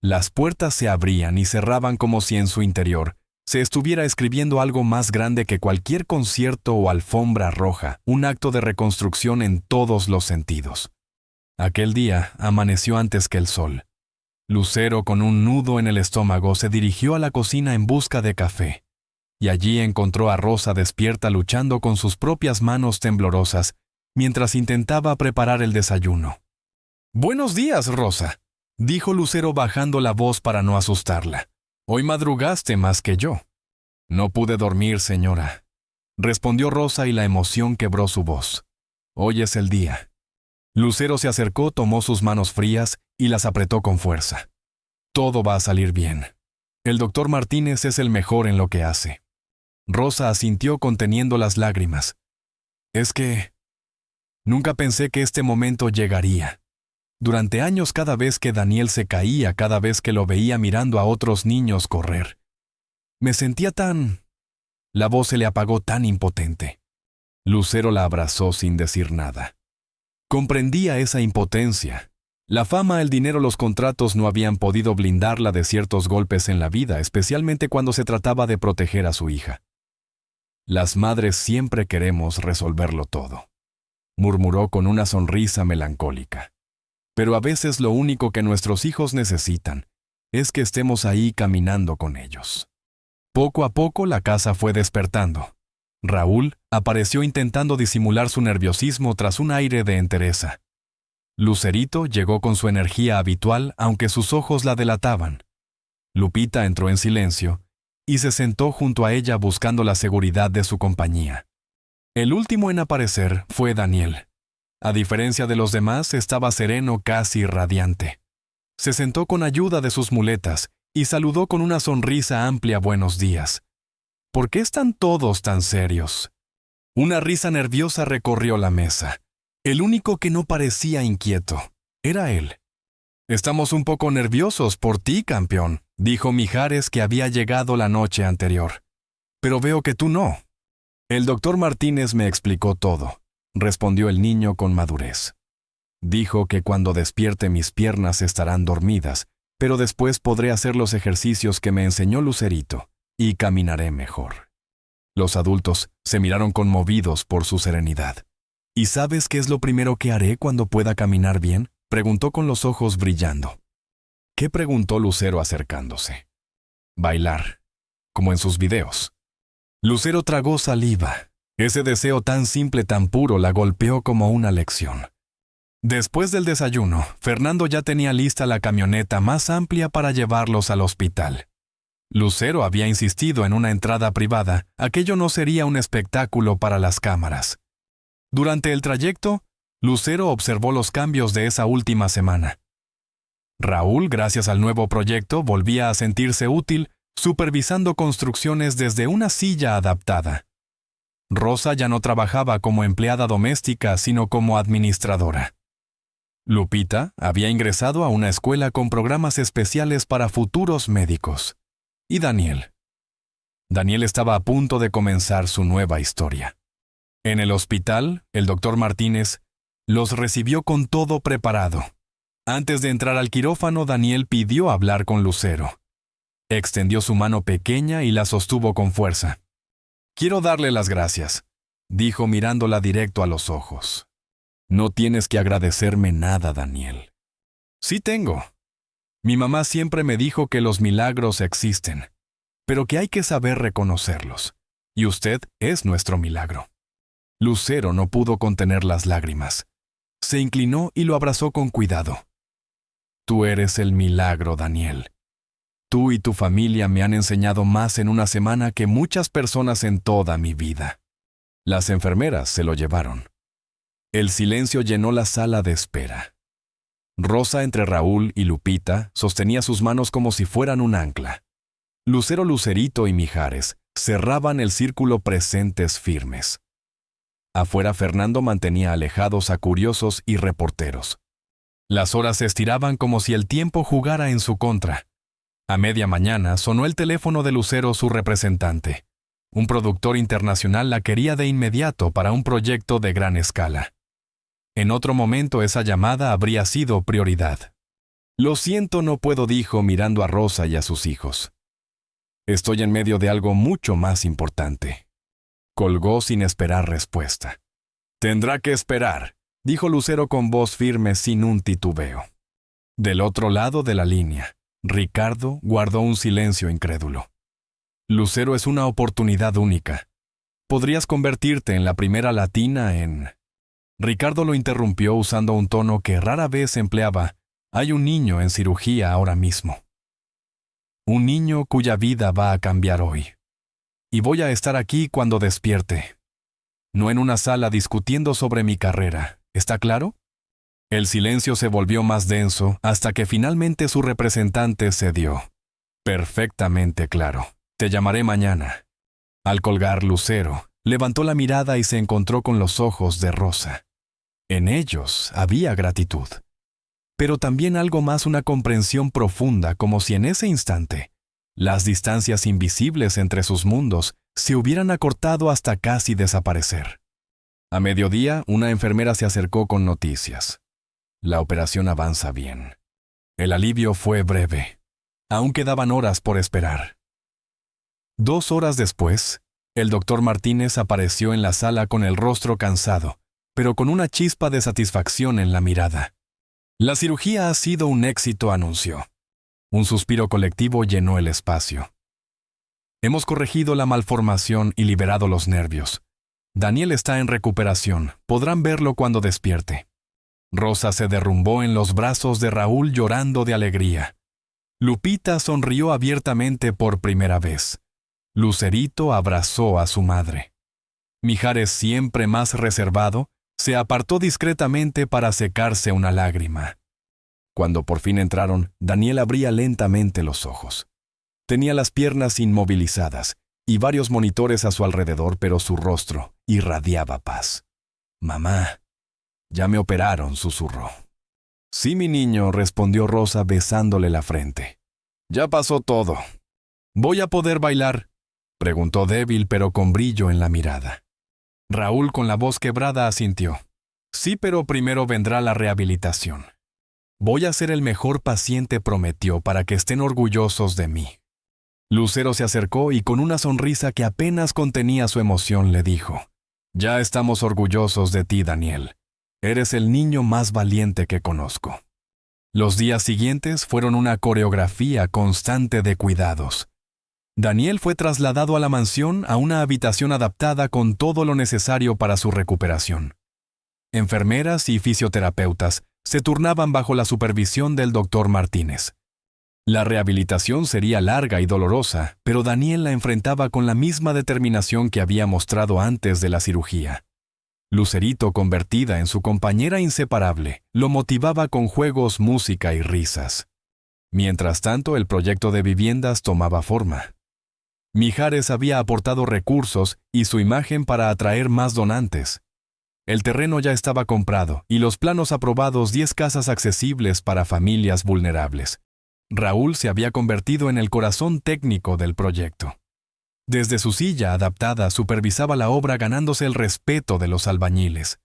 Las puertas se abrían y cerraban como si en su interior se estuviera escribiendo algo más grande que cualquier concierto o alfombra roja, un acto de reconstrucción en todos los sentidos. Aquel día amaneció antes que el sol. Lucero, con un nudo en el estómago, se dirigió a la cocina en busca de café. Y allí encontró a Rosa despierta luchando con sus propias manos temblorosas, mientras intentaba preparar el desayuno. «Buenos días, Rosa», dijo Lucero bajando la voz para no asustarla. «Hoy madrugaste más que yo». «No pude dormir, señora», respondió Rosa y la emoción quebró su voz. «Hoy es el día». Lucero se acercó, tomó sus manos frías y las apretó con fuerza. «Todo va a salir bien. El doctor Martínez es el mejor en lo que hace». Rosa asintió conteniendo las lágrimas. «Es que nunca pensé que este momento llegaría. Durante años, cada vez que Daniel se caía, cada vez que lo veía mirando a otros niños correr, me sentía tan...». La voz se le apagó, tan impotente. Lucero la abrazó sin decir nada. Comprendía esa impotencia. La fama, el dinero, los contratos no habían podido blindarla de ciertos golpes en la vida, especialmente cuando se trataba de proteger a su hija. «Las madres siempre queremos resolverlo todo», murmuró con una sonrisa melancólica. «Pero a veces lo único que nuestros hijos necesitan es que estemos ahí caminando con ellos». Poco a poco la casa fue despertando. Raúl apareció intentando disimular su nerviosismo tras un aire de entereza. Lucerito llegó con su energía habitual, aunque sus ojos la delataban. Lupita entró en silencio y se sentó junto a ella buscando la seguridad de su compañía. El último en aparecer fue Daniel. A diferencia de los demás, estaba sereno, casi radiante. Se sentó con ayuda de sus muletas y saludó con una sonrisa amplia buenos días. ¿Por qué están todos tan serios? Una risa nerviosa recorrió la mesa. El único que no parecía inquieto era él. «Estamos un poco nerviosos por ti, campeón», dijo Mijares, que había llegado la noche anterior. «Pero veo que tú no». «El doctor Martínez me explicó todo», respondió el niño con madurez. «Dijo que cuando despierte mis piernas estarán dormidas, pero después podré hacer los ejercicios que me enseñó Lucerito y caminaré mejor». Los adultos se miraron conmovidos por su serenidad. «¿Y sabes qué es lo primero que haré cuando pueda caminar bien?», preguntó con los ojos brillando. «¿Qué?», preguntó Lucero acercándose. «Bailar, como en sus videos». Lucero tragó saliva. Ese deseo tan simple, tan puro, la golpeó como una lección. Después del desayuno, Fernando ya tenía lista la camioneta más amplia para llevarlos al hospital. Lucero había insistido en una entrada privada, aquello no sería un espectáculo para las cámaras. Durante el trayecto, Lucero observó los cambios de esa última semana. Raúl, gracias al nuevo proyecto, volvía a sentirse útil, supervisando construcciones desde una silla adaptada. Rosa ya no trabajaba como empleada doméstica, sino como administradora. Lupita había ingresado a una escuela con programas especiales para futuros médicos. ¿Y Daniel? Daniel estaba a punto de comenzar su nueva historia. En el hospital, el doctor Martínez los recibió con todo preparado. Antes de entrar al quirófano, Daniel pidió hablar con Lucero. Extendió su mano pequeña y la sostuvo con fuerza. «Quiero darle las gracias», dijo mirándola directo a los ojos. «No tienes que agradecerme nada, Daniel». «Sí tengo. Mi mamá siempre me dijo que los milagros existen, pero que hay que saber reconocerlos. Y usted es nuestro milagro». Lucero no pudo contener las lágrimas. Se inclinó y lo abrazó con cuidado. «Tú eres el milagro, Daniel. Tú y tu familia me han enseñado más en una semana que muchas personas en toda mi vida». Las enfermeras se lo llevaron. El silencio llenó la sala de espera. Rosa, entre Raúl y Lupita, sostenía sus manos como si fueran un ancla. Lucero, Lucerito y Mijares cerraban el círculo presentes firmes. Afuera, Fernando mantenía alejados a curiosos y reporteros. Las horas se estiraban como si el tiempo jugara en su contra. A media mañana sonó el teléfono de Lucero, su representante. Un productor internacional la quería de inmediato para un proyecto de gran escala. En otro momento esa llamada habría sido prioridad. «Lo siento, no puedo», dijo mirando a Rosa y a sus hijos. «Estoy en medio de algo mucho más importante». Colgó sin esperar respuesta. «Tendrá que esperar», dijo Lucero con voz firme sin un titubeo. Del otro lado de la línea, Ricardo guardó un silencio incrédulo. «Lucero, es una oportunidad única. Podrías convertirte en la primera latina en...» Ricardo lo interrumpió usando un tono que rara vez empleaba. «Hay un niño en cirugía ahora mismo. Un niño cuya vida va a cambiar hoy. Y voy a estar aquí cuando despierte. No en una sala discutiendo sobre mi carrera. ¿Está claro?» El silencio se volvió más denso hasta que finalmente su representante cedió. «Perfectamente claro. Te llamaré mañana». Al colgar, Lucero levantó la mirada y se encontró con los ojos de Rosa. En ellos había gratitud, pero también algo más, una comprensión profunda, como si en ese instante las distancias invisibles entre sus mundos se hubieran acortado hasta casi desaparecer. A mediodía, una enfermera se acercó con noticias. «La operación avanza bien». El alivio fue breve. Aún quedaban horas por esperar. 2 horas después, el doctor Martínez apareció en la sala con el rostro cansado, pero con una chispa de satisfacción en la mirada. «La cirugía ha sido un éxito», anunció. Un suspiro colectivo llenó el espacio. «Hemos corregido la malformación y liberado los nervios. Daniel está en recuperación. Podrán verlo cuando despierte». Rosa se derrumbó en los brazos de Raúl llorando de alegría. Lupita sonrió abiertamente por primera vez. Lucerito abrazó a su madre. Mijares, siempre más reservado, se apartó discretamente para secarse una lágrima. Cuando por fin entraron, Daniel abría lentamente los ojos. Tenía las piernas inmovilizadas y varios monitores a su alrededor, pero su rostro irradiaba paz. «Mamá, ya me operaron», susurró. «Sí, mi niño», respondió Rosa besándole la frente. «Ya pasó todo». «¿Voy a poder bailar?», preguntó débil pero con brillo en la mirada. Raúl, con la voz quebrada, asintió. «Sí, pero primero vendrá la rehabilitación. Voy a ser el mejor paciente», prometió, «para que estén orgullosos de mí». Lucero se acercó y con una sonrisa que apenas contenía su emoción le dijo: «Ya estamos orgullosos de ti, Daniel. Eres el niño más valiente que conozco». Los días siguientes fueron una coreografía constante de cuidados. Daniel fue trasladado a la mansión, a una habitación adaptada con todo lo necesario para su recuperación. Enfermeras y fisioterapeutas se turnaban bajo la supervisión del doctor Martínez. La rehabilitación sería larga y dolorosa, pero Daniel la enfrentaba con la misma determinación que había mostrado antes de la cirugía. Lucerito, convertida en su compañera inseparable, lo motivaba con juegos, música y risas. Mientras tanto, el proyecto de viviendas tomaba forma. Mijares había aportado recursos y su imagen para atraer más donantes. El terreno ya estaba comprado y los planos aprobados 10 casas accesibles para familias vulnerables. Raúl se había convertido en el corazón técnico del proyecto. Desde su silla adaptada supervisaba la obra ganándose el respeto de los albañiles.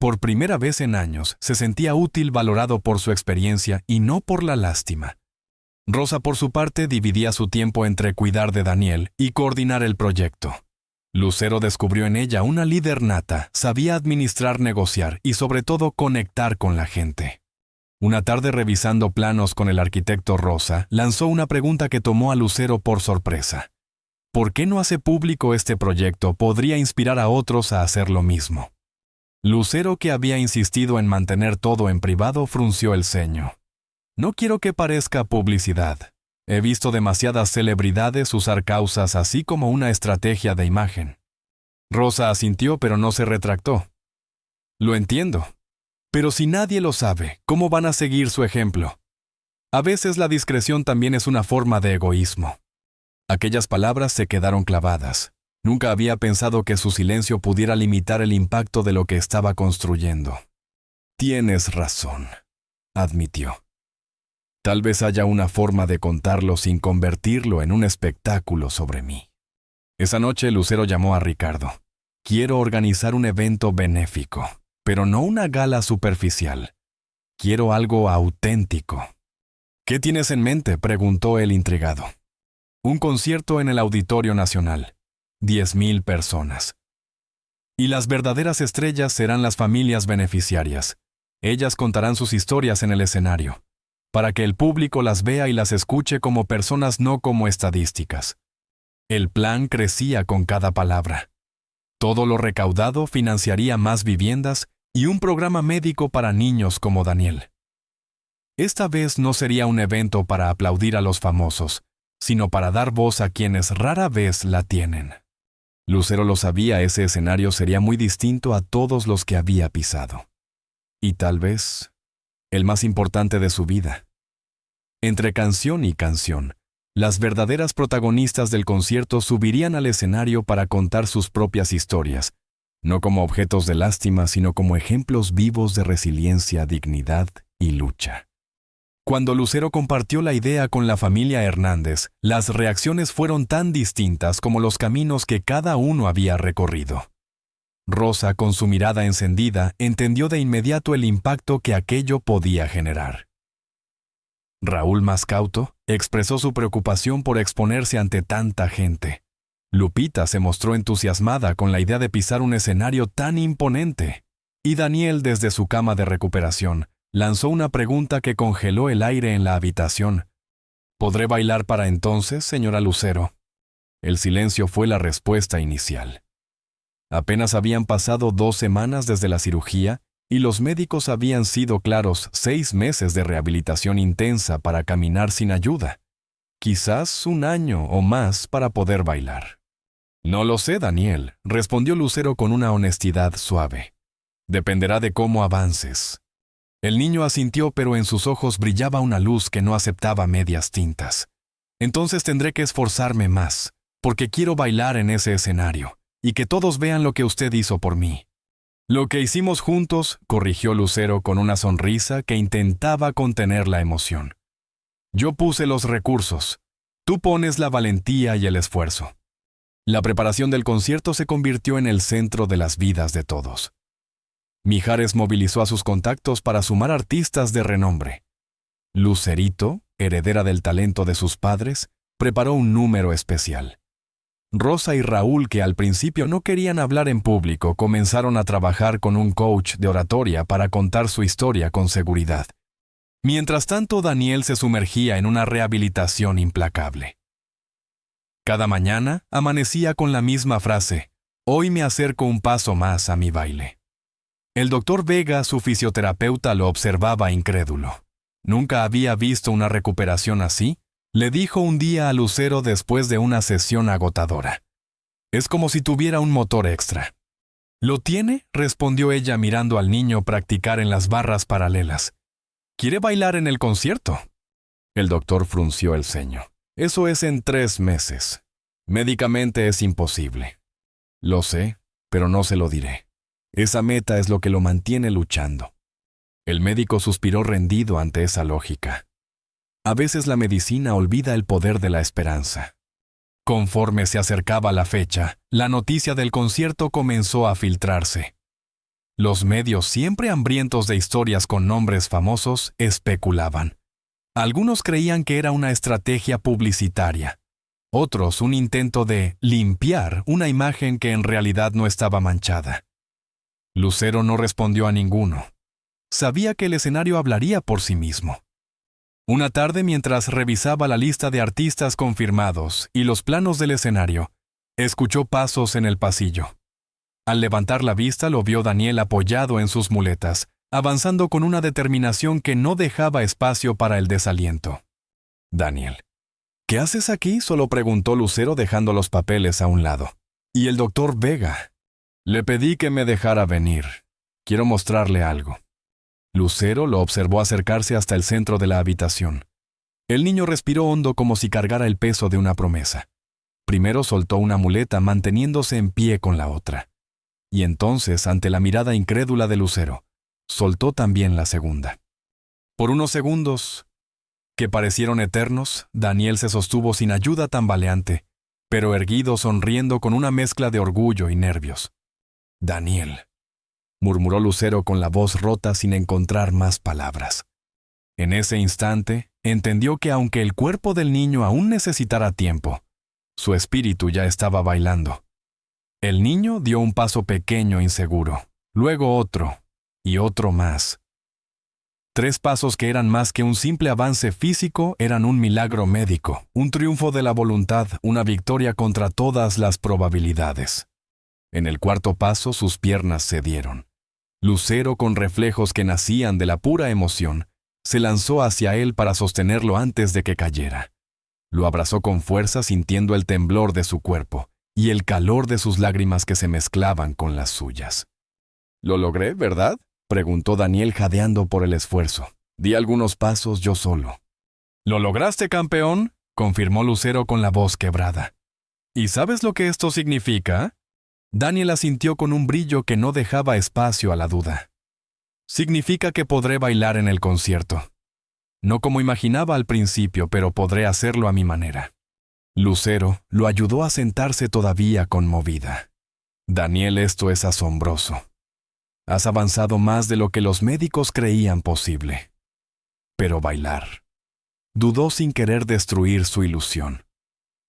Por primera vez en años se sentía útil valorado por su experiencia y no por la lástima. Rosa, por su parte, dividía su tiempo entre cuidar de Daniel y coordinar el proyecto. Lucero descubrió en ella una líder nata, sabía administrar, negociar y sobre todo conectar con la gente. Una tarde, revisando planos con el arquitecto, Rosa lanzó una pregunta que tomó a Lucero por sorpresa. ¿Por qué no hace público este proyecto? Podría inspirar a otros a hacer lo mismo. Lucero, que había insistido en mantener todo en privado, frunció el ceño. No quiero que parezca publicidad. He visto demasiadas celebridades usar causas así como una estrategia de imagen. Rosa asintió, pero no se retractó. Lo entiendo. Pero si nadie lo sabe, ¿cómo van a seguir su ejemplo? A veces la discreción también es una forma de egoísmo. Aquellas palabras se quedaron clavadas. Nunca había pensado que su silencio pudiera limitar el impacto de lo que estaba construyendo. Tienes razón, admitió. Tal vez haya una forma de contarlo sin convertirlo en un espectáculo sobre mí. Esa noche Lucero llamó a Ricardo. Quiero organizar un evento benéfico, pero no una gala superficial. Quiero algo auténtico. ¿Qué tienes en mente?, preguntó el intrigado. Un concierto en el Auditorio Nacional. 10,000 personas. Y las verdaderas estrellas serán las familias beneficiarias. Ellas contarán sus historias en el escenario, para que el público las vea y las escuche como personas, no como estadísticas. El plan crecía con cada palabra. Todo lo recaudado financiaría más viviendas y un programa médico para niños como Daniel. Esta vez no sería un evento para aplaudir a los famosos, sino para dar voz a quienes rara vez la tienen. Lucero lo sabía, ese escenario sería muy distinto a todos los que había pisado. Y tal vez el más importante de su vida. Entre canción y canción, las verdaderas protagonistas del concierto subirían al escenario para contar sus propias historias, no como objetos de lástima, sino como ejemplos vivos de resiliencia, dignidad y lucha. Cuando Lucero compartió la idea con la familia Hernández, las reacciones fueron tan distintas como los caminos que cada uno había recorrido. Rosa, con su mirada encendida, entendió de inmediato el impacto que aquello podía generar. Raúl, más cauto, expresó su preocupación por exponerse ante tanta gente. Lupita se mostró entusiasmada con la idea de pisar un escenario tan imponente. Y Daniel, desde su cama de recuperación, lanzó una pregunta que congeló el aire en la habitación. ¿Podré bailar para entonces, señora Lucero? El silencio fue la respuesta inicial. Apenas habían pasado 2 semanas desde la cirugía y los médicos habían sido claros: 6 meses de rehabilitación intensa para caminar sin ayuda. Quizás 1 año o más para poder bailar. No lo sé, Daniel, respondió Lucero con una honestidad suave. Dependerá de cómo avances. El niño asintió, pero en sus ojos brillaba una luz que no aceptaba medias tintas. Entonces tendré que esforzarme más, porque quiero bailar en ese escenario, y que todos vean lo que usted hizo por mí. Lo que hicimos juntos, corrigió Lucero con una sonrisa que intentaba contener la emoción. Yo puse los recursos, tú pones la valentía y el esfuerzo. La preparación del concierto se convirtió en el centro de las vidas de todos. Mijares movilizó a sus contactos para sumar artistas de renombre. Lucerito, heredera del talento de sus padres, preparó un número especial. Rosa y Raúl, que al principio no querían hablar en público, comenzaron a trabajar con un coach de oratoria para contar su historia con seguridad. Mientras tanto, Daniel se sumergía en una rehabilitación implacable. Cada mañana amanecía con la misma frase: hoy me acerco un paso más a mi baile. El doctor Vega, su fisioterapeuta, lo observaba incrédulo. Nunca había visto una recuperación así, le dijo un día a Lucero después de una sesión agotadora. Es como si tuviera un motor extra. ¿Lo tiene?, respondió ella mirando al niño practicar en las barras paralelas. ¿Quiere bailar en el concierto? El doctor frunció el ceño. Eso es en 3 meses. Médicamente es imposible. Lo sé, pero no se lo diré. Esa meta es lo que lo mantiene luchando. El médico suspiró rendido ante esa lógica. A veces la medicina olvida el poder de la esperanza. Conforme se acercaba la fecha, la noticia del concierto comenzó a filtrarse. Los medios, siempre hambrientos de historias con nombres famosos, especulaban. Algunos creían que era una estrategia publicitaria. Otros un intento de limpiar una imagen que en realidad no estaba manchada. Lucero no respondió a ninguno. Sabía que el escenario hablaría por sí mismo. Una tarde, mientras revisaba la lista de artistas confirmados y los planos del escenario, escuchó pasos en el pasillo. Al levantar la vista lo vio Daniel apoyado en sus muletas, avanzando con una determinación que no dejaba espacio para el desaliento. «Daniel, ¿qué haces aquí?», solo preguntó Lucero dejando los papeles a un lado. «¿Y el doctor Vega?». «Le pedí que me dejara venir. Quiero mostrarle algo». Lucero lo observó acercarse hasta el centro de la habitación. El niño respiró hondo como si cargara el peso de una promesa. Primero soltó una muleta manteniéndose en pie con la otra. Y entonces, ante la mirada incrédula de Lucero, soltó también la segunda. Por unos segundos, que parecieron eternos, Daniel se sostuvo sin ayuda tambaleante, pero erguido, sonriendo con una mezcla de orgullo y nervios. «Daniel», murmuró Lucero con la voz rota sin encontrar más palabras. En ese instante, entendió que aunque el cuerpo del niño aún necesitara tiempo, su espíritu ya estaba bailando. El niño dio un paso pequeño, inseguro, luego otro, y otro más. 3 pasos que eran más que un simple avance físico, eran un milagro médico, un triunfo de la voluntad, una victoria contra todas las probabilidades. En el 4.º paso sus piernas cedieron. Lucero, con reflejos que nacían de la pura emoción, se lanzó hacia él para sostenerlo antes de que cayera. Lo abrazó con fuerza, sintiendo el temblor de su cuerpo y el calor de sus lágrimas que se mezclaban con las suyas. «Lo logré, ¿verdad?», preguntó Daniel jadeando por el esfuerzo. «Di algunos pasos yo solo». «Lo lograste, campeón», confirmó Lucero con la voz quebrada. «¿Y sabes lo que esto significa?». Daniel asintió con un brillo que no dejaba espacio a la duda. «Significa que podré bailar en el concierto. No como imaginaba al principio, pero podré hacerlo a mi manera». Lucero lo ayudó a sentarse todavía conmovida. «Daniel, esto es asombroso. Has avanzado más de lo que los médicos creían posible. Pero bailar». Dudó sin querer destruir su ilusión.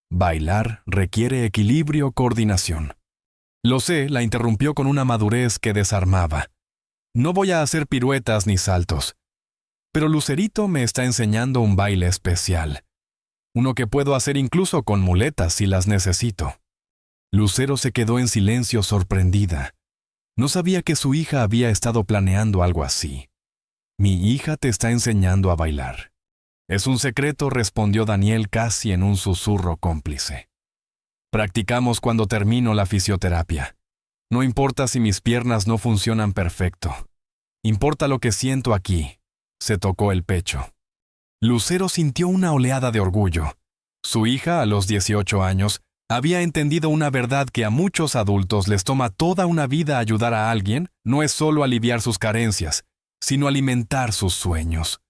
«Bailar requiere equilibrio, coordinación». «Lo sé», la interrumpió con una madurez que desarmaba. «No voy a hacer piruetas ni saltos. Pero Lucerito me está enseñando un baile especial. Uno que puedo hacer incluso con muletas si las necesito». Lucero se quedó en silencio, sorprendida. No sabía que su hija había estado planeando algo así. «Mi hija te está enseñando a bailar». «Es un secreto», respondió Daniel casi en un susurro cómplice. «Practicamos cuando termino la fisioterapia. No importa si mis piernas no funcionan perfecto. Importa lo que siento aquí». Se tocó el pecho. Lucero sintió una oleada de orgullo. Su hija, a los 18 años, había entendido una verdad que a muchos adultos les toma toda una vida ayudar a alguien, no es solo aliviar sus carencias, sino alimentar sus sueños.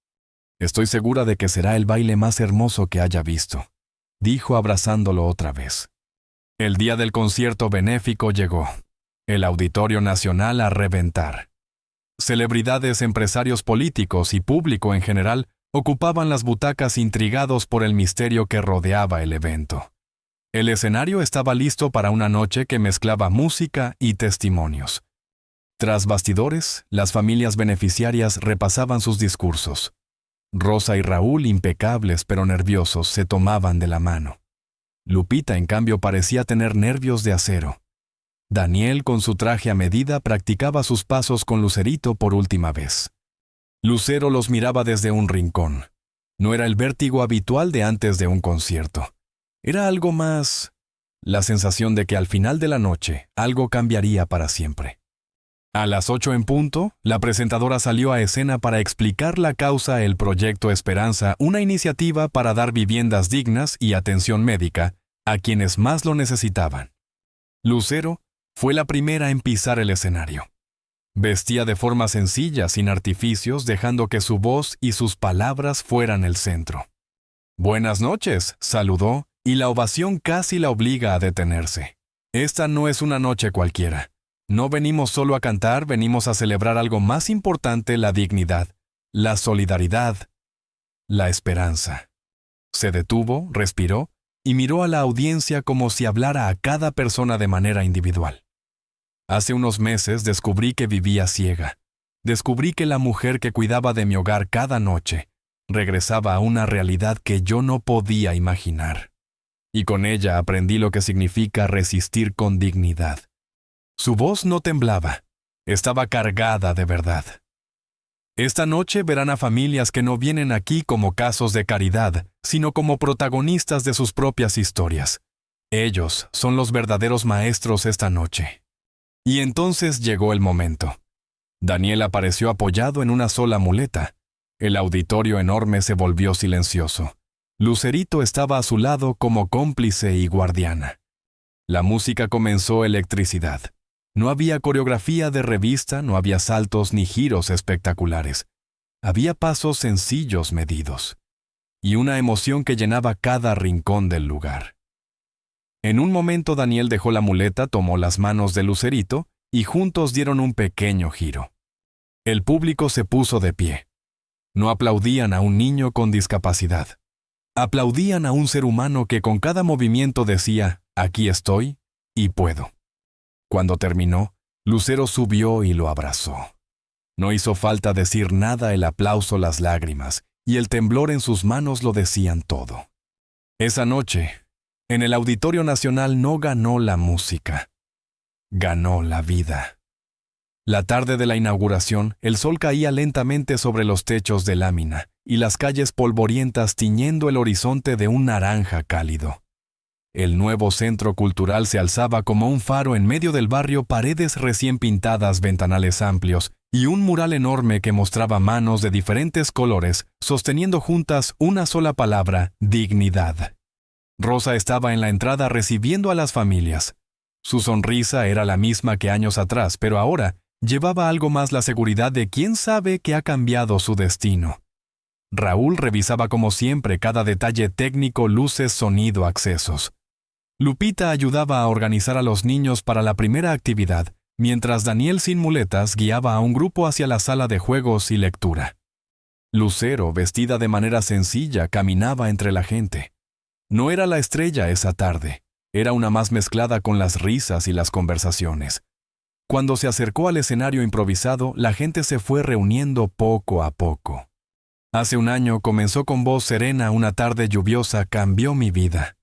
«Estoy segura de que será el baile más hermoso que haya visto», dijo abrazándolo otra vez. El día del concierto benéfico llegó. El Auditorio Nacional a reventar. Celebridades, empresarios políticos y público en general ocupaban las butacas intrigados por el misterio que rodeaba el evento. El escenario estaba listo para una noche que mezclaba música y testimonios. Tras bastidores, las familias beneficiarias repasaban sus discursos. Rosa y Raúl, impecables pero nerviosos, se tomaban de la mano. Lupita, en cambio, parecía tener nervios de acero. Daniel, con su traje a medida, practicaba sus pasos con Lucerito por última vez. Lucero los miraba desde un rincón. No era el vértigo habitual de antes de un concierto. Era algo más... la sensación de que al final de la noche algo cambiaría para siempre. A las 8 en punto, la presentadora salió a escena para explicar la causa El Proyecto Esperanza, una iniciativa para dar viviendas dignas y atención médica a quienes más lo necesitaban. Lucero fue la primera en pisar el escenario. Vestía de forma sencilla, sin artificios, dejando que su voz y sus palabras fueran el centro. «Buenas noches», saludó, y la ovación casi la obliga a detenerse. «Esta no es una noche cualquiera. No venimos solo a cantar, venimos a celebrar algo más importante: la dignidad, la solidaridad, la esperanza». Se detuvo, respiró y miró a la audiencia como si hablara a cada persona de manera individual. «Hace unos meses descubrí que vivía ciega. Descubrí que la mujer que cuidaba de mi hogar cada noche regresaba a una realidad que yo no podía imaginar. Y con ella aprendí lo que significa resistir con dignidad». Su voz no temblaba, estaba cargada de verdad. «Esta noche verán a familias que no vienen aquí como casos de caridad, sino como protagonistas de sus propias historias. Ellos son los verdaderos maestros esta noche». Y entonces llegó el momento. Daniel apareció apoyado en una sola muleta. El auditorio enorme se volvió silencioso. Lucerito estaba a su lado como cómplice y guardiana. La música comenzó electricidad. No había coreografía de revista, no había saltos ni giros espectaculares. Había pasos sencillos medidos. Y una emoción que llenaba cada rincón del lugar. En un momento Daniel dejó la muleta, tomó las manos de Lucerito y juntos dieron un pequeño giro. El público se puso de pie. No aplaudían a un niño con discapacidad. Aplaudían a un ser humano que con cada movimiento decía: «Aquí estoy y puedo». Cuando terminó, Lucero subió y lo abrazó. No hizo falta decir nada, el aplauso, las lágrimas y el temblor en sus manos lo decían todo. Esa noche, en el Auditorio Nacional no ganó la música, ganó la vida. La tarde de la inauguración, el sol caía lentamente sobre los techos de lámina y las calles polvorientas tiñendo el horizonte de un naranja cálido. El nuevo centro cultural se alzaba como un faro en medio del barrio, paredes recién pintadas, ventanales amplios y un mural enorme que mostraba manos de diferentes colores sosteniendo juntas una sola palabra: dignidad. Rosa estaba en la entrada recibiendo a las familias. Su sonrisa era la misma que años atrás, pero ahora llevaba algo más: la seguridad de quién sabe que ha cambiado su destino. Raúl revisaba como siempre cada detalle técnico: luces, sonido, accesos. Lupita ayudaba a organizar a los niños para la primera actividad, mientras Daniel, sin muletas, guiaba a un grupo hacia la sala de juegos y lectura. Lucero, vestida de manera sencilla, caminaba entre la gente. No era la estrella esa tarde, era una más mezclada con las risas y las conversaciones. Cuando se acercó al escenario improvisado, la gente se fue reuniendo poco a poco. Hace un año comenzó con voz serena: «Una tarde lluviosa cambió mi vida».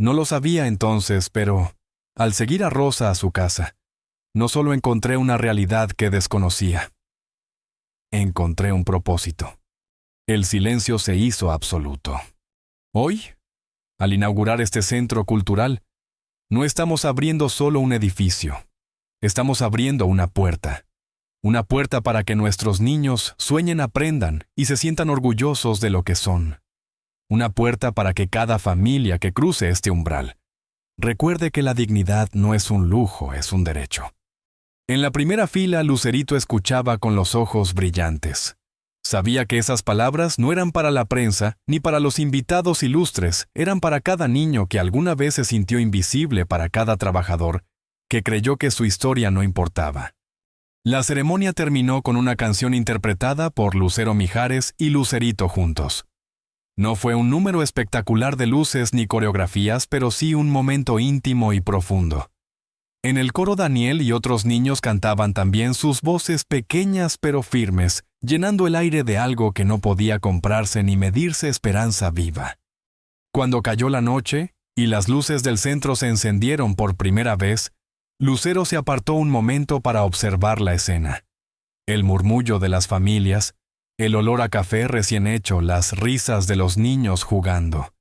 No lo sabía entonces, pero al seguir a Rosa a su casa, no solo encontré una realidad que desconocía, encontré un propósito. El silencio se hizo absoluto. Hoy, al inaugurar este centro cultural, no estamos abriendo solo un edificio, estamos abriendo una puerta para que nuestros niños sueñen, aprendan y se sientan orgullosos de lo que son. Una puerta para que cada familia que cruce este umbral recuerde que la dignidad no es un lujo, es un derecho. En la primera fila, Lucerito escuchaba con los ojos brillantes. Sabía que esas palabras no eran para la prensa ni para los invitados ilustres, eran para cada niño que alguna vez se sintió invisible, para cada trabajador que creyó que su historia no importaba. La ceremonia terminó con una canción interpretada por Lucero Mijares y Lucerito juntos. No fue un número espectacular de luces ni coreografías, pero sí un momento íntimo y profundo. En el coro Daniel y otros niños cantaban también, sus voces pequeñas pero firmes, llenando el aire de algo que no podía comprarse ni medirse: esperanza viva. Cuando cayó la noche y las luces del centro se encendieron por primera vez, Lucero se apartó un momento para observar la escena. El murmullo de las familias, el olor a café recién hecho, las risas de los niños jugando.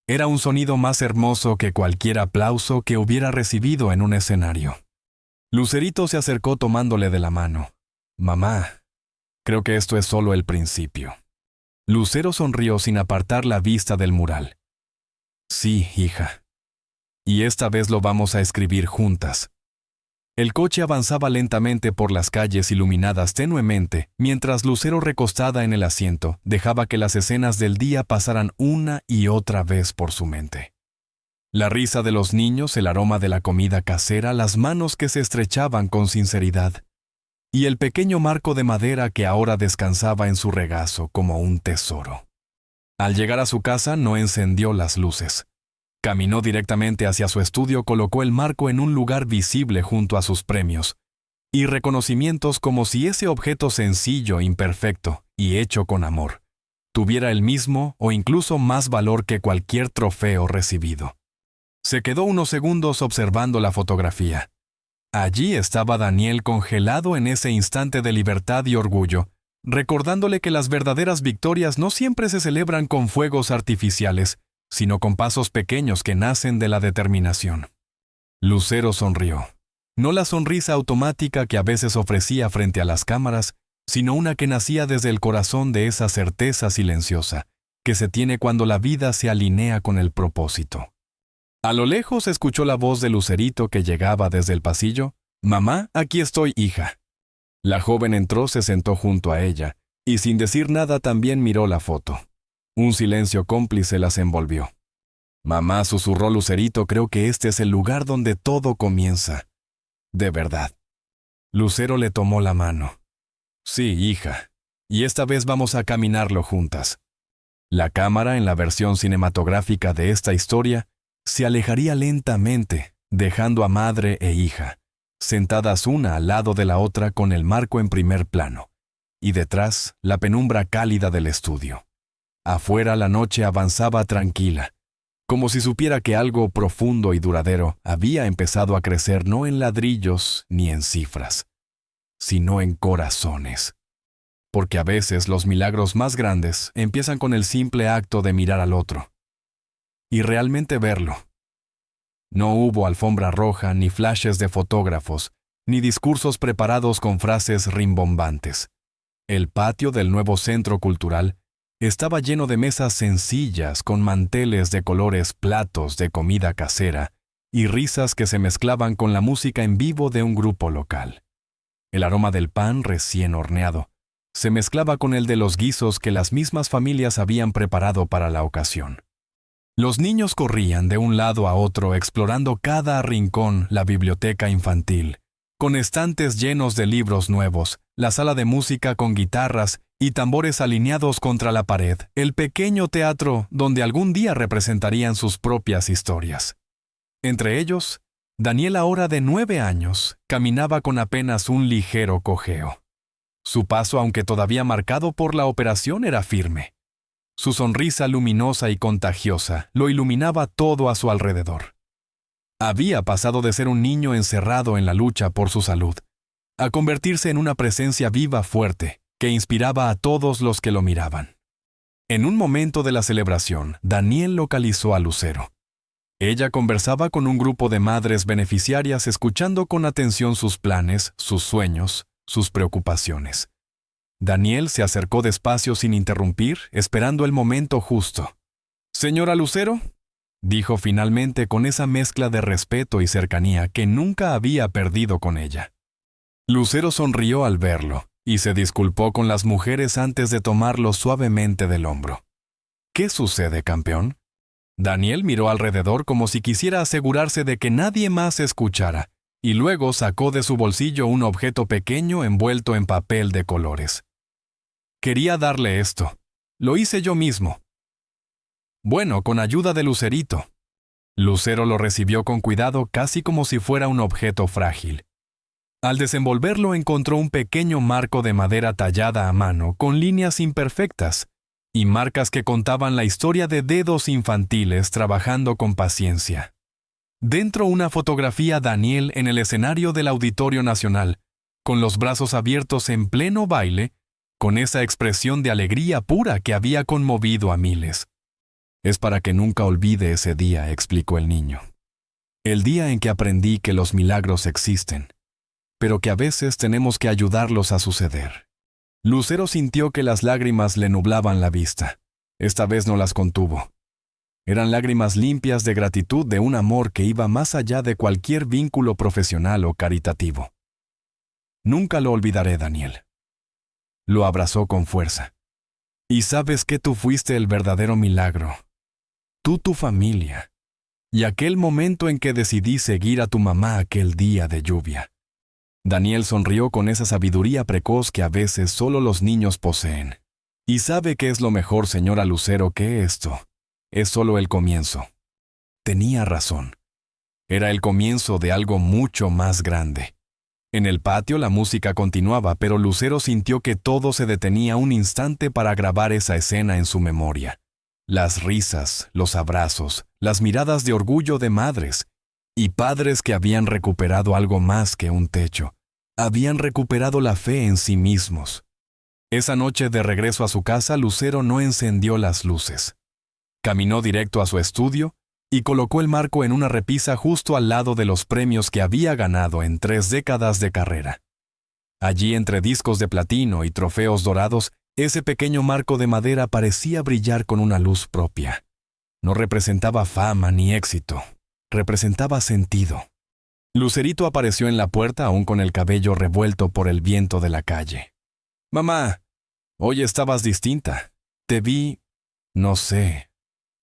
Era un sonido más hermoso que cualquier aplauso que hubiera recibido en un escenario. Lucerito se acercó tomándole de la mano. «Mamá, creo que esto es solo el principio». Lucero sonrió sin apartar la vista del mural. Sí, hija. Y esta vez lo vamos a escribir juntas. El coche avanzaba lentamente por las calles iluminadas tenuemente, mientras Lucero, recostada en el asiento, dejaba que las escenas del día pasaran una y otra vez por su mente. La risa de los niños, el aroma de la comida casera, las manos que se estrechaban con sinceridad, y el pequeño marco de madera que ahora descansaba en su regazo como un tesoro. Al llegar a su casa no encendió las luces. Caminó directamente hacia su estudio, colocó el marco en un lugar visible junto a sus premios y reconocimientos, como si ese objeto sencillo, imperfecto y hecho con amor tuviera el mismo o incluso más valor que cualquier trofeo recibido. Se quedó unos segundos observando la fotografía. Allí estaba Daniel congelado en ese instante de libertad y orgullo, recordándole que las verdaderas victorias no siempre se celebran con fuegos artificiales, sino con pasos pequeños que nacen de la determinación. Lucero sonrió. No la sonrisa automática que a veces ofrecía frente a las cámaras, sino una que nacía desde el corazón, de esa certeza silenciosa que se tiene cuando la vida se alinea con el propósito. A lo lejos escuchó la voz de Lucerito que llegaba desde el pasillo. «Mamá, aquí estoy, hija». La joven entró, se sentó junto a ella, y sin decir nada también miró la foto. Un silencio cómplice las envolvió. «Mamá», susurró Lucerito, «creo que este es el lugar donde todo comienza. De verdad». Lucero le tomó la mano. «Sí, hija, y esta vez vamos a caminarlo juntas». La cámara, en la versión cinematográfica de esta historia, se alejaría lentamente, dejando a madre e hija, sentadas una al lado de la otra con el marco en primer plano, y detrás la penumbra cálida del estudio. Afuera la noche avanzaba tranquila, como si supiera que algo profundo y duradero había empezado a crecer no en ladrillos ni en cifras, sino en corazones. Porque a veces los milagros más grandes empiezan con el simple acto de mirar al otro y realmente verlo. No hubo alfombra roja, ni flashes de fotógrafos, ni discursos preparados con frases rimbombantes. El patio del nuevo centro cultural estaba lleno de mesas sencillas con manteles de colores, platos de comida casera y risas que se mezclaban con la música en vivo de un grupo local. El aroma del pan recién horneado se mezclaba con el de los guisos que las mismas familias habían preparado para la ocasión. Los niños corrían de un lado a otro explorando cada rincón, la biblioteca infantil, con estantes llenos de libros nuevos, la sala de música con guitarras y tambores alineados contra la pared, el pequeño teatro donde algún día representarían sus propias historias. Entre ellos, Daniel, ahora de 9 años, caminaba con apenas un ligero cojeo. Su paso, aunque todavía marcado por la operación, era firme. Su sonrisa luminosa y contagiosa lo iluminaba todo a su alrededor. Había pasado de ser un niño encerrado en la lucha por su salud, a convertirse en una presencia viva, fuerte, que inspiraba a todos los que lo miraban. En un momento de la celebración, Daniel localizó a Lucero. Ella conversaba con un grupo de madres beneficiarias, escuchando con atención sus planes, sus sueños, sus preocupaciones. Daniel se acercó despacio sin interrumpir, esperando el momento justo. «Señora Lucero», dijo finalmente con esa mezcla de respeto y cercanía que nunca había perdido con ella. Lucero sonrió al verlo y se disculpó con las mujeres antes de tomarlo suavemente del hombro. «¿Qué sucede, campeón?». Daniel miró alrededor como si quisiera asegurarse de que nadie más escuchara, y luego sacó de su bolsillo un objeto pequeño envuelto en papel de colores. «Quería darle esto. Lo hice yo mismo». «Bueno, con ayuda de Lucerito». Lucero lo recibió con cuidado, casi como si fuera un objeto frágil. Al desenvolverlo encontró un pequeño marco de madera tallada a mano, con líneas imperfectas y marcas que contaban la historia de dedos infantiles trabajando con paciencia. Dentro, una fotografía: Daniel en el escenario del Auditorio Nacional, con los brazos abiertos en pleno baile, con esa expresión de alegría pura que había conmovido a miles. «Es para que nunca olvide ese día», explicó el niño. «El día en que aprendí que los milagros existen, pero que a veces tenemos que ayudarlos a suceder». Lucero sintió que las lágrimas le nublaban la vista. Esta vez no las contuvo. Eran lágrimas limpias de gratitud de un amor que iba más allá de cualquier vínculo profesional o caritativo. Nunca lo olvidaré, Daniel. Lo abrazó con fuerza. Y sabes que tú fuiste el verdadero milagro. Tú, tu familia. Y aquel momento en que decidí seguir a tu mamá aquel día de lluvia. Daniel sonrió con esa sabiduría precoz que a veces solo los niños poseen. Y sabe que es lo mejor, señora Lucero, que esto es solo el comienzo. Tenía razón. Era el comienzo de algo mucho más grande. En el patio la música continuaba, pero Lucero sintió que todo se detenía un instante para grabar esa escena en su memoria. Las risas, los abrazos, las miradas de orgullo de madres y padres que habían recuperado algo más que un techo. Habían recuperado la fe en sí mismos. Esa noche de regreso a su casa, Lucero no encendió las luces. Caminó directo a su estudio y colocó el marco en una repisa justo al lado de los premios que había ganado en 3 décadas de carrera. Allí, entre discos de platino y trofeos dorados, ese pequeño marco de madera parecía brillar con una luz propia. No representaba fama ni éxito, representaba sentido. Lucerito apareció en la puerta aún con el cabello revuelto por el viento de la calle. «Mamá, hoy estabas distinta. Te vi, no sé,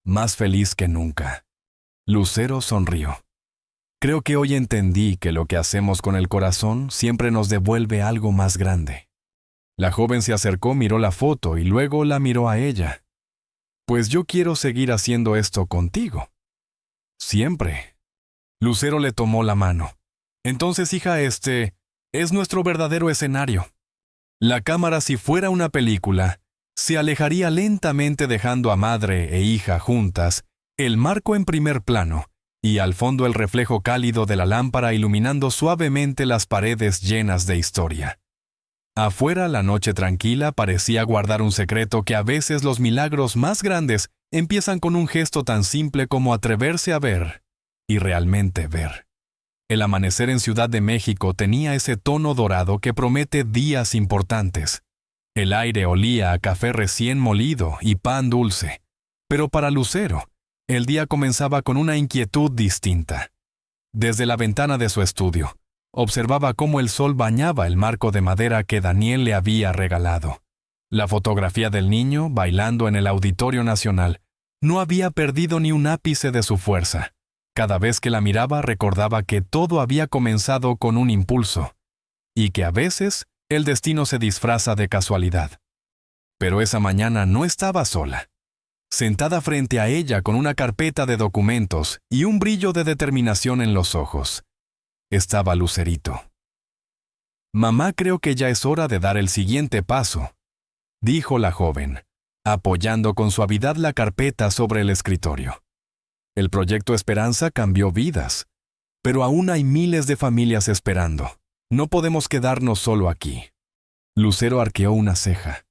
más feliz que nunca». Lucero sonrió. «Creo que hoy entendí que lo que hacemos con el corazón siempre nos devuelve algo más grande». La joven se acercó, miró la foto y luego la miró a ella. «Pues yo quiero seguir haciendo esto contigo. Siempre». Lucero le tomó la mano. «Entonces, hija, este es nuestro verdadero escenario. La cámara, si fuera una película, se alejaría lentamente dejando a madre e hija juntas, el marco en primer plano, y al fondo el reflejo cálido de la lámpara iluminando suavemente las paredes llenas de historia. Afuera, la noche tranquila parecía guardar un secreto que a veces los milagros más grandes empiezan con un gesto tan simple como atreverse a ver, y realmente ver. El amanecer en Ciudad de México tenía ese tono dorado que promete días importantes. El aire olía a café recién molido y pan dulce. Pero para Lucero, el día comenzaba con una inquietud distinta. Desde la ventana de su estudio, observaba cómo el sol bañaba el marco de madera que Daniel le había regalado. La fotografía del niño, bailando en el Auditorio Nacional, no había perdido ni un ápice de su fuerza. Cada vez que la miraba recordaba que todo había comenzado con un impulso, y que a veces el destino se disfraza de casualidad. Pero esa mañana no estaba sola. Sentada frente a ella con una carpeta de documentos y un brillo de determinación en los ojos, estaba Lucerito. «Mamá, creo que ya es hora de dar el siguiente paso», dijo la joven, apoyando con suavidad la carpeta sobre el escritorio. El proyecto Esperanza cambió vidas, pero aún hay miles de familias esperando. No podemos quedarnos solo aquí. Lucero arqueó una ceja.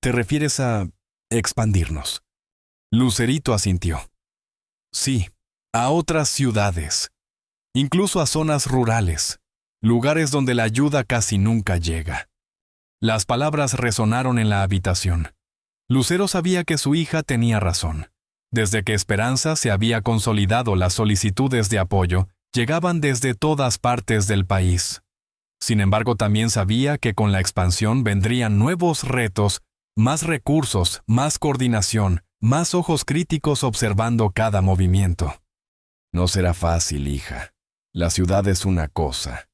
¿Te refieres a expandirnos? Lucerito asintió. Sí, a otras ciudades, incluso a zonas rurales, lugares donde la ayuda casi nunca llega. Las palabras resonaron en la habitación. Lucero sabía que su hija tenía razón. Desde que Esperanza se había consolidado, las solicitudes de apoyo llegaban desde todas partes del país. Sin embargo, también sabía que con la expansión vendrían nuevos retos, más recursos, más coordinación, más ojos críticos observando cada movimiento. No será fácil, hija. La ciudad es una cosa.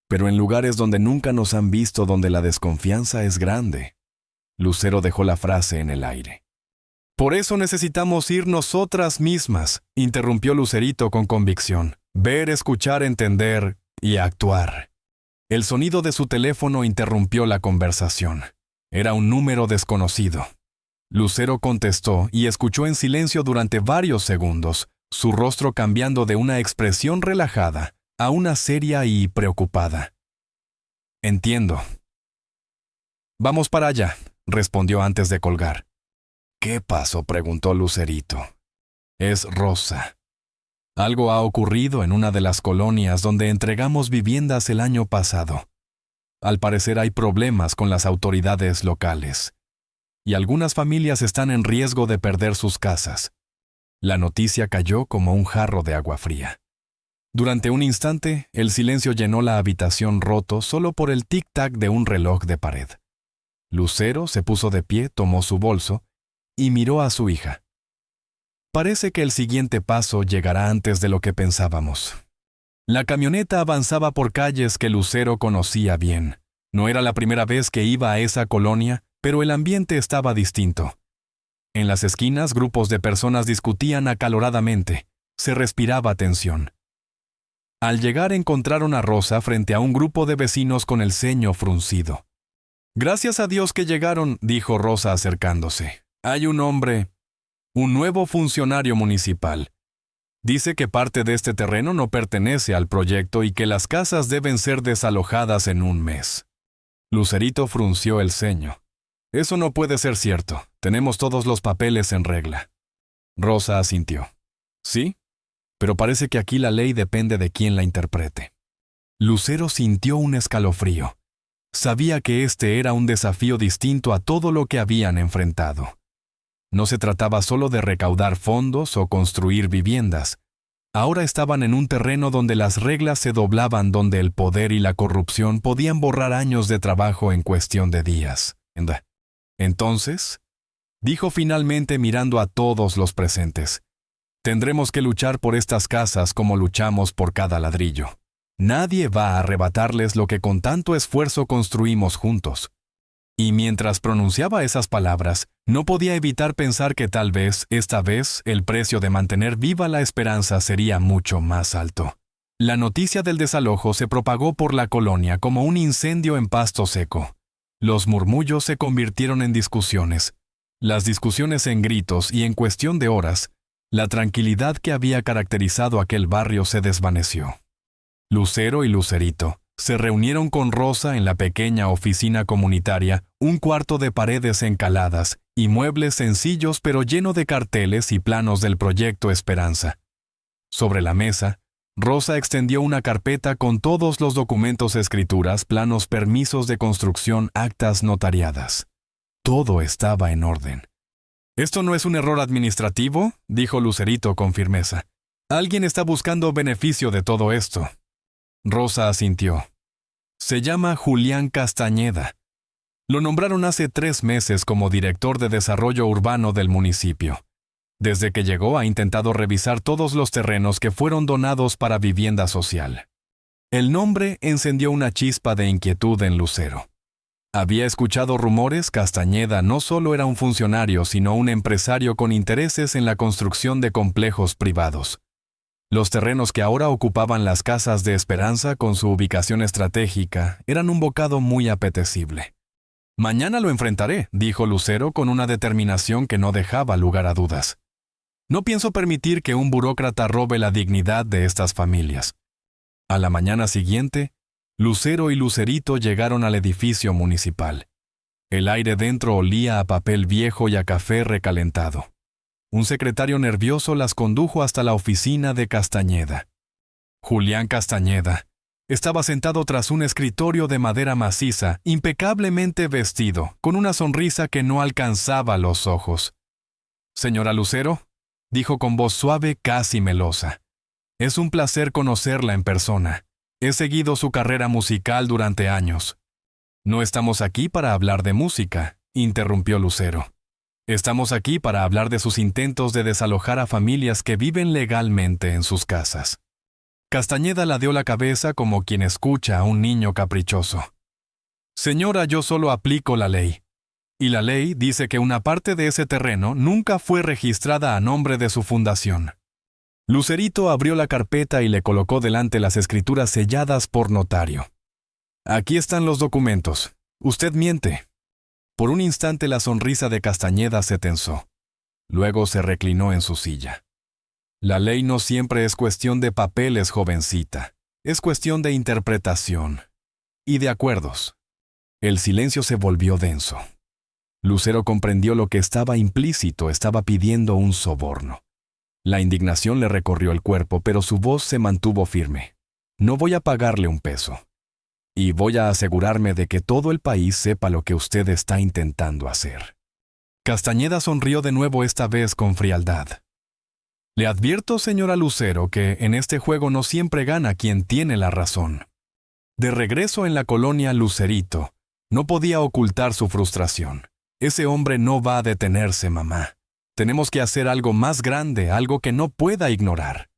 Pero en lugares donde nunca nos han visto, donde la desconfianza es grande. Lucero dejó la frase en el aire. Por eso necesitamos ir nosotras mismas, interrumpió Lucerito con convicción. Ver, escuchar, entender y actuar. El sonido de su teléfono interrumpió la conversación. Era un número desconocido. Lucero contestó y escuchó en silencio durante varios segundos, su rostro cambiando de una expresión relajada a una seria y preocupada. Entiendo. Vamos para allá, respondió antes de colgar. ¿Qué pasó?, preguntó Lucerito. Es Rosa. Algo ha ocurrido en una de las colonias donde entregamos viviendas el año pasado. Al parecer hay problemas con las autoridades locales. Y algunas familias están en riesgo de perder sus casas. La noticia cayó como un jarro de agua fría. Durante un instante, el silencio llenó la habitación roto solo por el tic-tac de un reloj de pared. Lucero se puso de pie, tomó su bolso y miró a su hija. Parece que el siguiente paso llegará antes de lo que pensábamos. La camioneta avanzaba por calles que Lucero conocía bien. No era la primera vez que iba a esa colonia, pero el ambiente estaba distinto. En las esquinas, grupos de personas discutían acaloradamente. Se respiraba tensión. Al llegar encontraron a Rosa frente a un grupo de vecinos con el ceño fruncido. «Gracias a Dios que llegaron», dijo Rosa acercándose. «Hay un hombre, un nuevo funcionario municipal. Dice que parte de este terreno no pertenece al proyecto y que las casas deben ser desalojadas en un mes». Lucerito frunció el ceño. «Eso no puede ser cierto. Tenemos todos los papeles en regla». Rosa asintió. «¿Sí? Pero parece que aquí la ley depende de quién la interprete». Lucero sintió un escalofrío. Sabía que este era un desafío distinto a todo lo que habían enfrentado. No se trataba solo de recaudar fondos o construir viviendas. Ahora estaban en un terreno donde las reglas se doblaban, donde el poder y la corrupción podían borrar años de trabajo en cuestión de días. «Entonces», dijo finalmente mirando a todos los presentes, «tendremos que luchar por estas casas como luchamos por cada ladrillo. Nadie va a arrebatarles lo que con tanto esfuerzo construimos juntos». Y mientras pronunciaba esas palabras, no podía evitar pensar que tal vez, esta vez, el precio de mantener viva la esperanza sería mucho más alto. La noticia del desalojo se propagó por la colonia como un incendio en pasto seco. Los murmullos se convirtieron en discusiones, las discusiones en gritos, y en cuestión de horas, la tranquilidad que había caracterizado aquel barrio se desvaneció. Lucero y Lucerito se reunieron con Rosa en la pequeña oficina comunitaria, un cuarto de paredes encaladas y muebles sencillos pero lleno de carteles y planos del proyecto Esperanza. Sobre la mesa, Rosa extendió una carpeta con todos los documentos, escrituras, planos, permisos de construcción, actas notariadas. Todo estaba en orden. «¿Esto no es un error administrativo?», dijo Lucerito con firmeza. «Alguien está buscando beneficio de todo esto». Rosa asintió. «Se llama Julián Castañeda. Lo nombraron hace 3 meses como director de desarrollo urbano del municipio. Desde que llegó ha intentado revisar todos los terrenos que fueron donados para vivienda social». El nombre encendió una chispa de inquietud en Lucero. Había escuchado rumores. Castañeda no solo era un funcionario, sino un empresario con intereses en la construcción de complejos privados. Los terrenos que ahora ocupaban las casas de Esperanza, con su ubicación estratégica, eran un bocado muy apetecible. «Mañana lo enfrentaré», dijo Lucero con una determinación que no dejaba lugar a dudas. «No pienso permitir que un burócrata robe la dignidad de estas familias». A la mañana siguiente, Lucero y Lucerito llegaron al edificio municipal. El aire dentro olía a papel viejo y a café recalentado. Un secretario nervioso las condujo hasta la oficina de Castañeda. Julián Castañeda estaba sentado tras un escritorio de madera maciza, impecablemente vestido, con una sonrisa que no alcanzaba los ojos. «Señora Lucero», dijo con voz suave, casi melosa, «es un placer conocerla en persona. He seguido su carrera musical durante años». «No estamos aquí para hablar de música», interrumpió Lucero. «Estamos aquí para hablar de sus intentos de desalojar a familias que viven legalmente en sus casas». Castañeda ladeó la cabeza como quien escucha a un niño caprichoso. «Señora, yo solo aplico la ley. Y la ley dice que una parte de ese terreno nunca fue registrada a nombre de su fundación». Lucerito abrió la carpeta y le colocó delante las escrituras selladas por notario. «Aquí están los documentos. Usted miente». Por un instante la sonrisa de Castañeda se tensó. Luego se reclinó en su silla. «La ley no siempre es cuestión de papeles, jovencita. Es cuestión de interpretación y de acuerdos». El silencio se volvió denso. Lucero comprendió lo que estaba implícito. Estaba pidiendo un soborno. La indignación le recorrió el cuerpo, pero su voz se mantuvo firme. «No voy a pagarle un peso. Y voy a asegurarme de que todo el país sepa lo que usted está intentando hacer». Castañeda sonrió de nuevo, esta vez con frialdad. Le advierto, señora Lucero, que en este juego no siempre gana quien tiene la razón. De regreso en la colonia Lucerito, no podía ocultar su frustración. Ese hombre no va a detenerse, mamá. Tenemos que hacer algo más grande, algo que no pueda ignorar.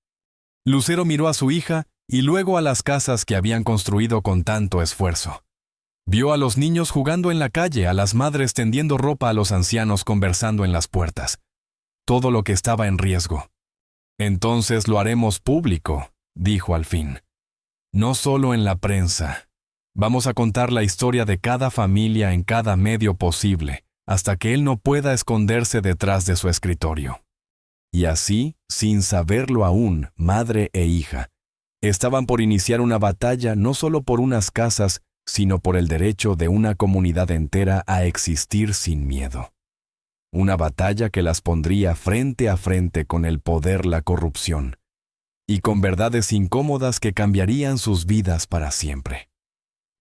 Lucero miró a su hija y luego a las casas que habían construido con tanto esfuerzo. Vio a los niños jugando en la calle, a las madres tendiendo ropa, a los ancianos conversando en las puertas. Todo lo que estaba en riesgo. Entonces lo haremos público, dijo al fin. No solo en la prensa. Vamos a contar la historia de cada familia en cada medio posible, hasta que él no pueda esconderse detrás de su escritorio. Y así, sin saberlo aún, madre e hija, estaban por iniciar una batalla no solo por unas casas, sino por el derecho de una comunidad entera a existir sin miedo. Una batalla que las pondría frente a frente con el poder, la corrupción, y con verdades incómodas que cambiarían sus vidas para siempre.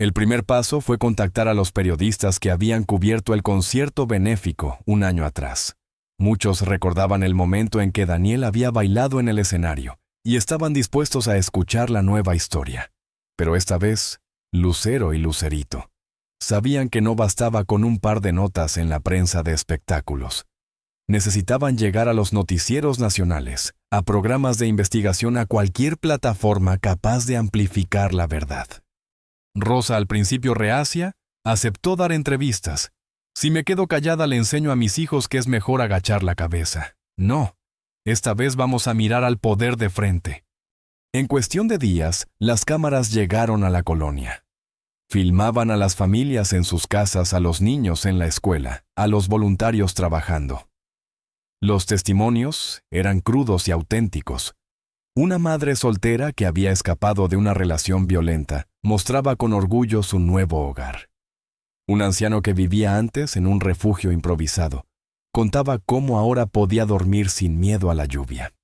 El primer paso fue contactar a los periodistas que habían cubierto el concierto benéfico un año atrás. Muchos recordaban el momento en que Daniel había bailado en el escenario y estaban dispuestos a escuchar la nueva historia. Pero esta vez, Lucero y Lucerito sabían que no bastaba con un par de notas en la prensa de espectáculos. Necesitaban llegar a los noticieros nacionales, a programas de investigación, a cualquier plataforma capaz de amplificar la verdad. Rosa, al principio reacia, aceptó dar entrevistas. Si me quedo callada le enseño a mis hijos que es mejor agachar la cabeza. No, esta vez vamos a mirar al poder de frente. En cuestión de días, las cámaras llegaron a la colonia. Filmaban a las familias en sus casas, a los niños en la escuela, a los voluntarios trabajando. Los testimonios eran crudos y auténticos. Una madre soltera que había escapado de una relación violenta mostraba con orgullo su nuevo hogar. Un anciano que vivía antes en un refugio improvisado contaba cómo ahora podía dormir sin miedo a la lluvia.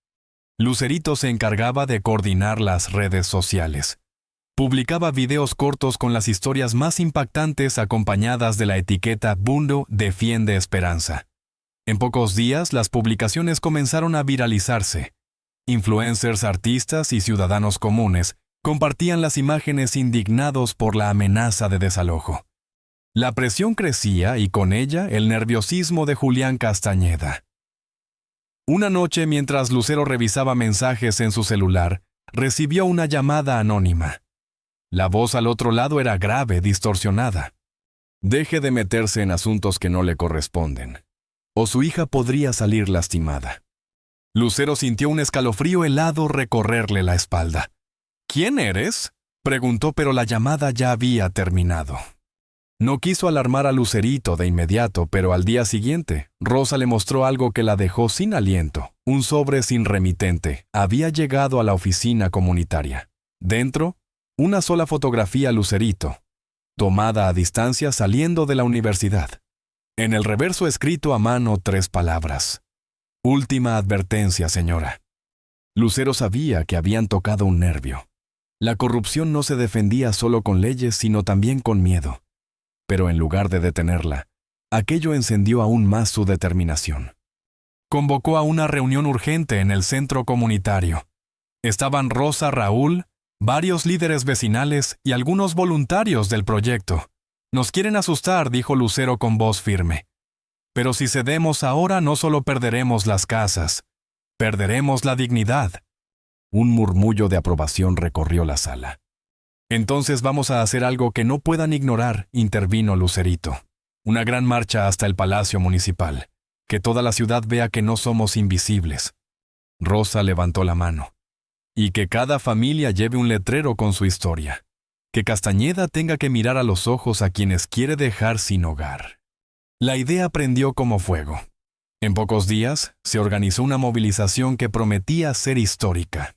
Lucerito se encargaba de coordinar las redes sociales. Publicaba videos cortos con las historias más impactantes acompañadas de la etiqueta Mundo Defiende Esperanza. En pocos días, las publicaciones comenzaron a viralizarse. Influencers, artistas y ciudadanos comunes compartían las imágenes indignados por la amenaza de desalojo. La presión crecía y con ella el nerviosismo de Julián Castañeda. Una noche, mientras Lucero revisaba mensajes en su celular, recibió una llamada anónima. La voz al otro lado era grave, distorsionada. Deje de meterse en asuntos que no le corresponden, o su hija podría salir lastimada. Lucero sintió un escalofrío helado recorrerle la espalda. ¿Quién eres?, preguntó, pero la llamada ya había terminado. No quiso alarmar a Lucerito de inmediato, pero al día siguiente, Rosa le mostró algo que la dejó sin aliento. Un sobre sin remitente había llegado a la oficina comunitaria. Dentro, una sola fotografía Lucerito, tomada a distancia saliendo de la universidad. En el reverso escrito a mano 3 palabras. Última advertencia, señora. Lucero sabía que habían tocado un nervio. La corrupción no se defendía solo con leyes, sino también con miedo. Pero en lugar de detenerla, aquello encendió aún más su determinación. Convocó a una reunión urgente en el centro comunitario. Estaban Rosa, Raúl, varios líderes vecinales y algunos voluntarios del proyecto. Nos quieren asustar, dijo Lucero con voz firme. Pero si cedemos ahora, no solo perderemos las casas, perderemos la dignidad. Un murmullo de aprobación recorrió la sala. Entonces vamos a hacer algo que no puedan ignorar, intervino Lucerito. Una gran marcha hasta el Palacio Municipal. Que toda la ciudad vea que no somos invisibles. Rosa levantó la mano. Y que cada familia lleve un letrero con su historia. Que Castañeda tenga que mirar a los ojos a quienes quiere dejar sin hogar. La idea prendió como fuego. En pocos días, se organizó una movilización que prometía ser histórica.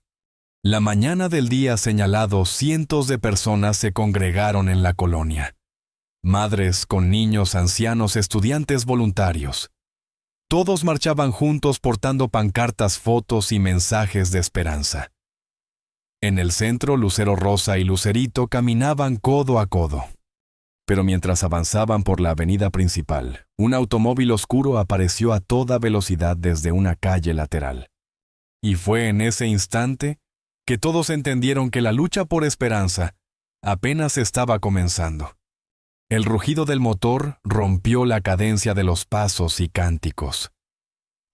La mañana del día señalado, cientos de personas se congregaron en la colonia. Madres con niños, ancianos, estudiantes voluntarios. Todos marchaban juntos portando pancartas, fotos y mensajes de esperanza. En el centro, Lucero, Rosa y Lucerito caminaban codo a codo. Pero mientras avanzaban por la avenida principal, un automóvil oscuro apareció a toda velocidad desde una calle lateral. Y fue en ese instante que todos entendieron que la lucha por esperanza apenas estaba comenzando. El rugido del motor rompió la cadencia de los pasos y cánticos.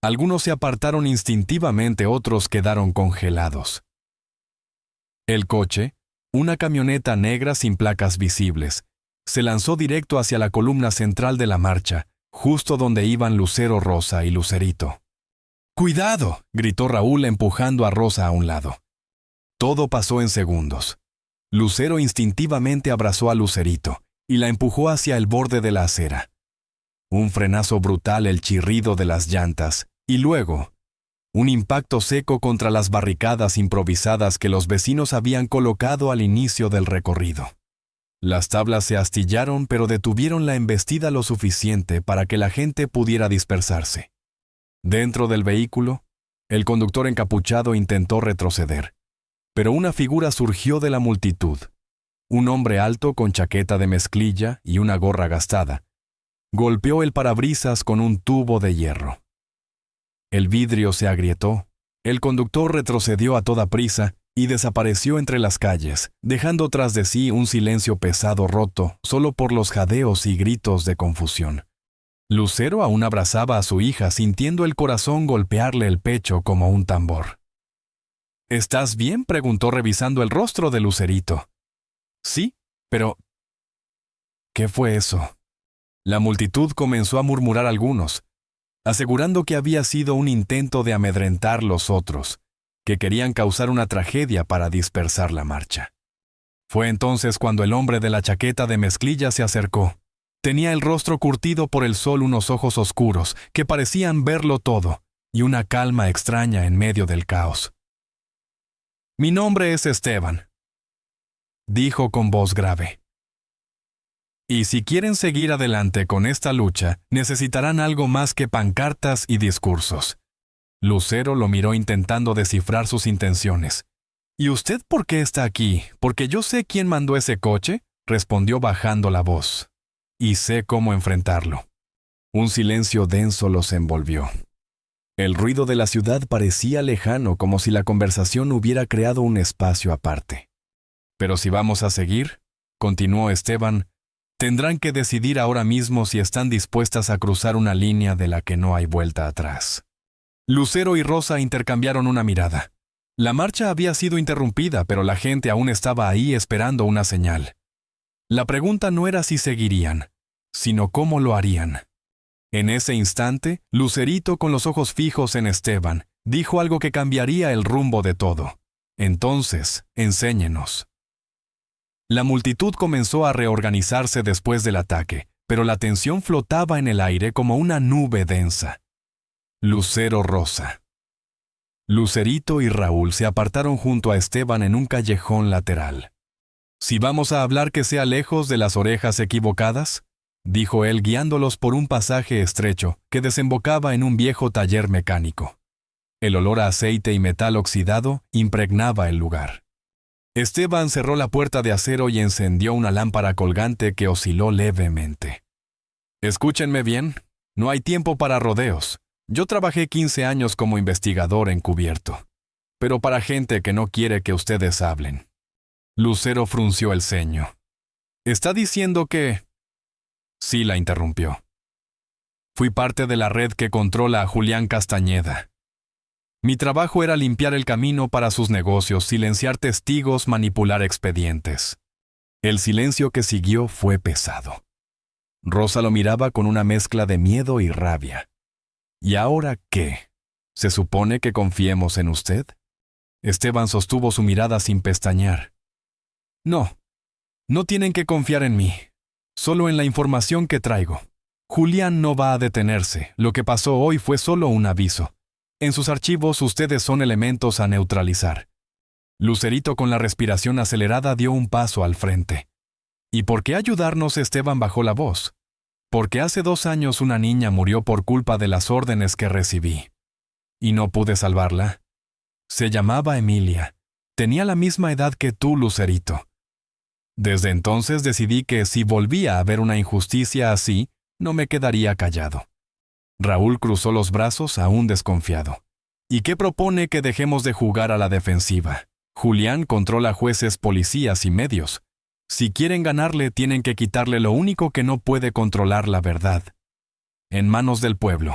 Algunos se apartaron instintivamente, otros quedaron congelados. El coche, una camioneta negra sin placas visibles, se lanzó directo hacia la columna central de la marcha, justo donde iban Lucero, Rosa y Lucerito. ¡Cuidado!, gritó Raúl empujando a Rosa a un lado. Todo pasó en segundos. Lucero instintivamente abrazó a Lucerito y la empujó hacia el borde de la acera. Un frenazo brutal, el chirrido de las llantas, y luego, un impacto seco contra las barricadas improvisadas que los vecinos habían colocado al inicio del recorrido. Las tablas se astillaron, pero detuvieron la embestida lo suficiente para que la gente pudiera dispersarse. Dentro del vehículo, el conductor encapuchado intentó retroceder, pero una figura surgió de la multitud. Un hombre alto con chaqueta de mezclilla y una gorra gastada. Golpeó el parabrisas con un tubo de hierro. El vidrio se agrietó. El conductor retrocedió a toda prisa y desapareció entre las calles, dejando tras de sí un silencio pesado roto solo por los jadeos y gritos de confusión. Lucero aún abrazaba a su hija, sintiendo el corazón golpearle el pecho como un tambor. ¿Estás bien?, preguntó revisando el rostro de Lucerito. Sí, pero... ¿qué fue eso? La multitud comenzó a murmurar algunos, asegurando que había sido un intento de amedrentar los otros, que querían causar una tragedia para dispersar la marcha. Fue entonces cuando el hombre de la chaqueta de mezclilla se acercó. Tenía el rostro curtido por el sol, unos ojos oscuros que parecían verlo todo, y una calma extraña en medio del caos. «Mi nombre es Esteban», dijo con voz grave. «Y si quieren seguir adelante con esta lucha, necesitarán algo más que pancartas y discursos». Lucero lo miró intentando descifrar sus intenciones. «¿Y usted por qué está aquí? ¿Porque yo sé quién mandó ese coche?», respondió bajando la voz. «Y sé cómo enfrentarlo». Un silencio denso los envolvió. El ruido de la ciudad parecía lejano, como si la conversación hubiera creado un espacio aparte. «Pero si vamos a seguir», continuó Esteban, «tendrán que decidir ahora mismo si están dispuestas a cruzar una línea de la que no hay vuelta atrás». Lucero y Rosa intercambiaron una mirada. La marcha había sido interrumpida, pero la gente aún estaba ahí esperando una señal. La pregunta no era si seguirían, sino cómo lo harían. En ese instante, Lucerito, con los ojos fijos en Esteban, dijo algo que cambiaría el rumbo de todo. «Entonces, enséñenos». La multitud comenzó a reorganizarse después del ataque, pero la tensión flotaba en el aire como una nube densa. Lucero, Rosa. Lucerito y Raúl se apartaron junto a Esteban en un callejón lateral. «Si vamos a hablar, que sea lejos de las orejas equivocadas», dijo él guiándolos por un pasaje estrecho que desembocaba en un viejo taller mecánico. El olor a aceite y metal oxidado impregnaba el lugar. Esteban cerró la puerta de acero y encendió una lámpara colgante que osciló levemente. «Escúchenme bien, no hay tiempo para rodeos. Yo trabajé 15 años como investigador encubierto, pero para gente que no quiere que ustedes hablen». Lucero frunció el ceño. «¿Está diciendo que...?» Sí, la interrumpió. «Fui parte de la red que controla a Julián Castañeda. Mi trabajo era limpiar el camino para sus negocios, silenciar testigos, manipular expedientes». El silencio que siguió fue pesado. Rosa lo miraba con una mezcla de miedo y rabia. «¿Y ahora qué? ¿Se supone que confiemos en usted?» Esteban sostuvo su mirada sin pestañear. «No, no tienen que confiar en mí, solo en la información que traigo. Julián no va a detenerse. Lo que pasó hoy fue solo un aviso. En sus archivos ustedes son elementos a neutralizar». Lucerito, con la respiración acelerada, dio un paso al frente. «¿Y por qué ayudarnos?», Esteban bajó la voz. «Porque hace 2 años una niña murió por culpa de las órdenes que recibí. Y no pude salvarla. Se llamaba Emilia. Tenía la misma edad que tú, Lucerito. Desde entonces decidí que si volvía a haber una injusticia así, no me quedaría callado». Raúl cruzó los brazos, aún desconfiado. ¿Y qué propone que dejemos de jugar a la defensiva? Julián controla jueces, policías y medios. Si quieren ganarle, tienen que quitarle lo único que no puede controlar: la verdad. En manos del pueblo.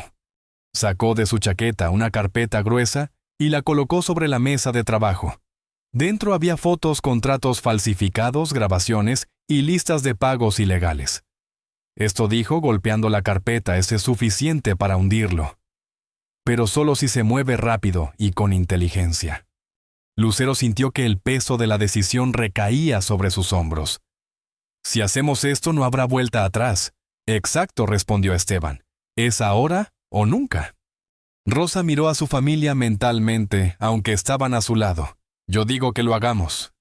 Sacó de su chaqueta una carpeta gruesa y la colocó sobre la mesa de trabajo. Dentro había fotos, contratos falsificados, grabaciones y listas de pagos ilegales. Esto, dijo, golpeando la carpeta, es suficiente para hundirlo. Pero solo si se mueve rápido y con inteligencia. Lucero sintió que el peso de la decisión recaía sobre sus hombros. Si hacemos esto, no habrá vuelta atrás. Exacto, respondió Esteban. ¿Es ahora o nunca? Rosa miró a su familia mentalmente, aunque estaban a su lado. Yo digo que lo hagamos.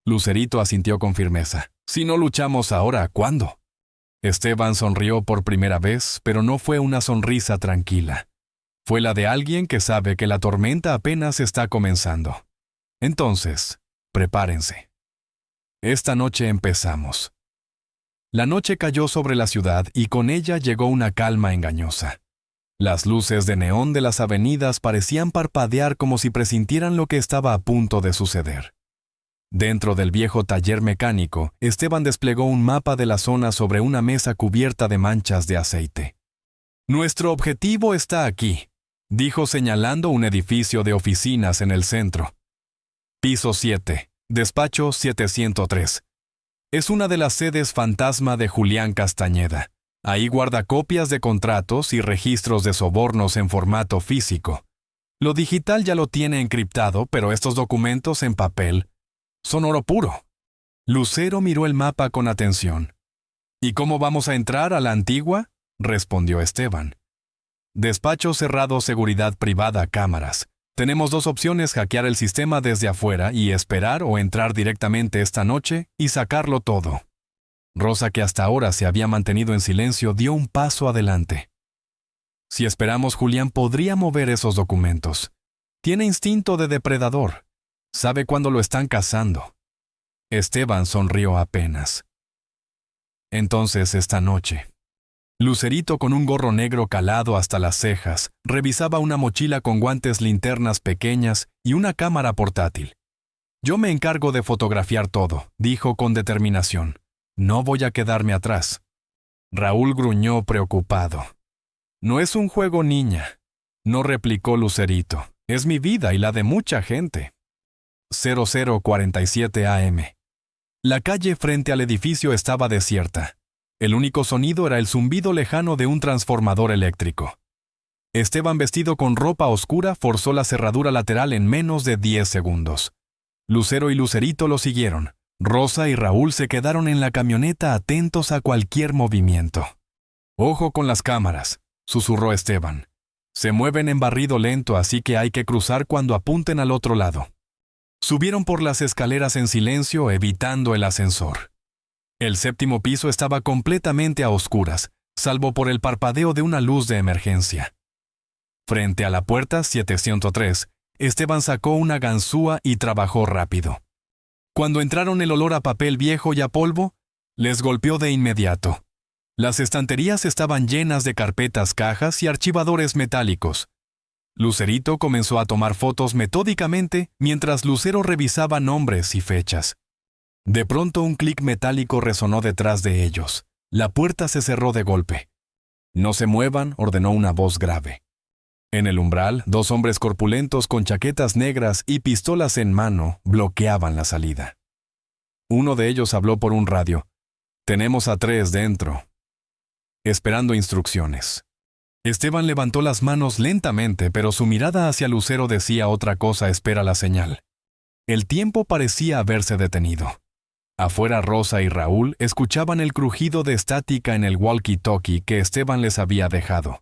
Lucerito asintió con firmeza. Si no luchamos ahora, ¿cuándo? Esteban sonrió por primera vez, pero no fue una sonrisa tranquila. Fue la de alguien que sabe que la tormenta apenas está comenzando. Entonces, prepárense. Esta noche empezamos. La noche cayó sobre la ciudad y con ella llegó una calma engañosa. Las luces de neón de las avenidas parecían parpadear como si presintieran lo que estaba a punto de suceder. Dentro del viejo taller mecánico, Esteban desplegó un mapa de la zona sobre una mesa cubierta de manchas de aceite. Nuestro objetivo está aquí, dijo señalando un edificio de oficinas en el centro. Piso 7, despacho 703. Es una de las sedes fantasma de Julián Castañeda. Ahí guarda copias de contratos y registros de sobornos en formato físico. Lo digital ya lo tiene encriptado, pero estos documentos en papel son oro puro. Lucero miró el mapa con atención. ¿Y cómo vamos a entrar a la antigua?, respondió Esteban. Despacho cerrado, seguridad privada, cámaras. Tenemos dos opciones: hackear el sistema desde afuera y esperar, o entrar directamente esta noche y sacarlo todo. Rosa, que hasta ahora se había mantenido en silencio, dio un paso adelante. Si esperamos, Julián podría mover esos documentos. Tiene instinto de depredador. Sabe cuándo lo están cazando. Esteban sonrió apenas. Entonces, esta noche. Lucerito, con un gorro negro calado hasta las cejas, revisaba una mochila con guantes, linternas pequeñas y una cámara portátil. Yo me encargo de fotografiar todo, dijo con determinación. No voy a quedarme atrás. Raúl gruñó preocupado. No es un juego, niña. No, replicó Lucerito. Es mi vida y la de mucha gente. 00:47 AM. La calle frente al edificio estaba desierta. El único sonido era el zumbido lejano de un transformador eléctrico. Esteban, vestido con ropa oscura, forzó la cerradura lateral en menos de 10 segundos. Lucero y Lucerito lo siguieron. Rosa y Raúl se quedaron en la camioneta, atentos a cualquier movimiento. «Ojo con las cámaras», susurró Esteban. «Se mueven en barrido lento, así que hay que cruzar cuando apunten al otro lado». Subieron por las escaleras en silencio, evitando el ascensor. El séptimo piso estaba completamente a oscuras, salvo por el parpadeo de una luz de emergencia. Frente a la puerta 703, Esteban sacó una ganzúa y trabajó rápido. Cuando entraron, el olor a papel viejo y a polvo les golpeó de inmediato. Las estanterías estaban llenas de carpetas, cajas y archivadores metálicos. Lucerito comenzó a tomar fotos metódicamente mientras Lucero revisaba nombres y fechas. De pronto, un clic metálico resonó detrás de ellos. La puerta se cerró de golpe. «No se muevan», ordenó una voz grave. En el umbral, dos hombres corpulentos con chaquetas negras y pistolas en mano bloqueaban la salida. Uno de ellos habló por un radio. «Tenemos a 3 dentro, esperando instrucciones». Esteban levantó las manos lentamente, pero su mirada hacia Lucero decía otra cosa: «Espera la señal». El tiempo parecía haberse detenido. Afuera, Rosa y Raúl escuchaban el crujido de estática en el walkie-talkie que Esteban les había dejado.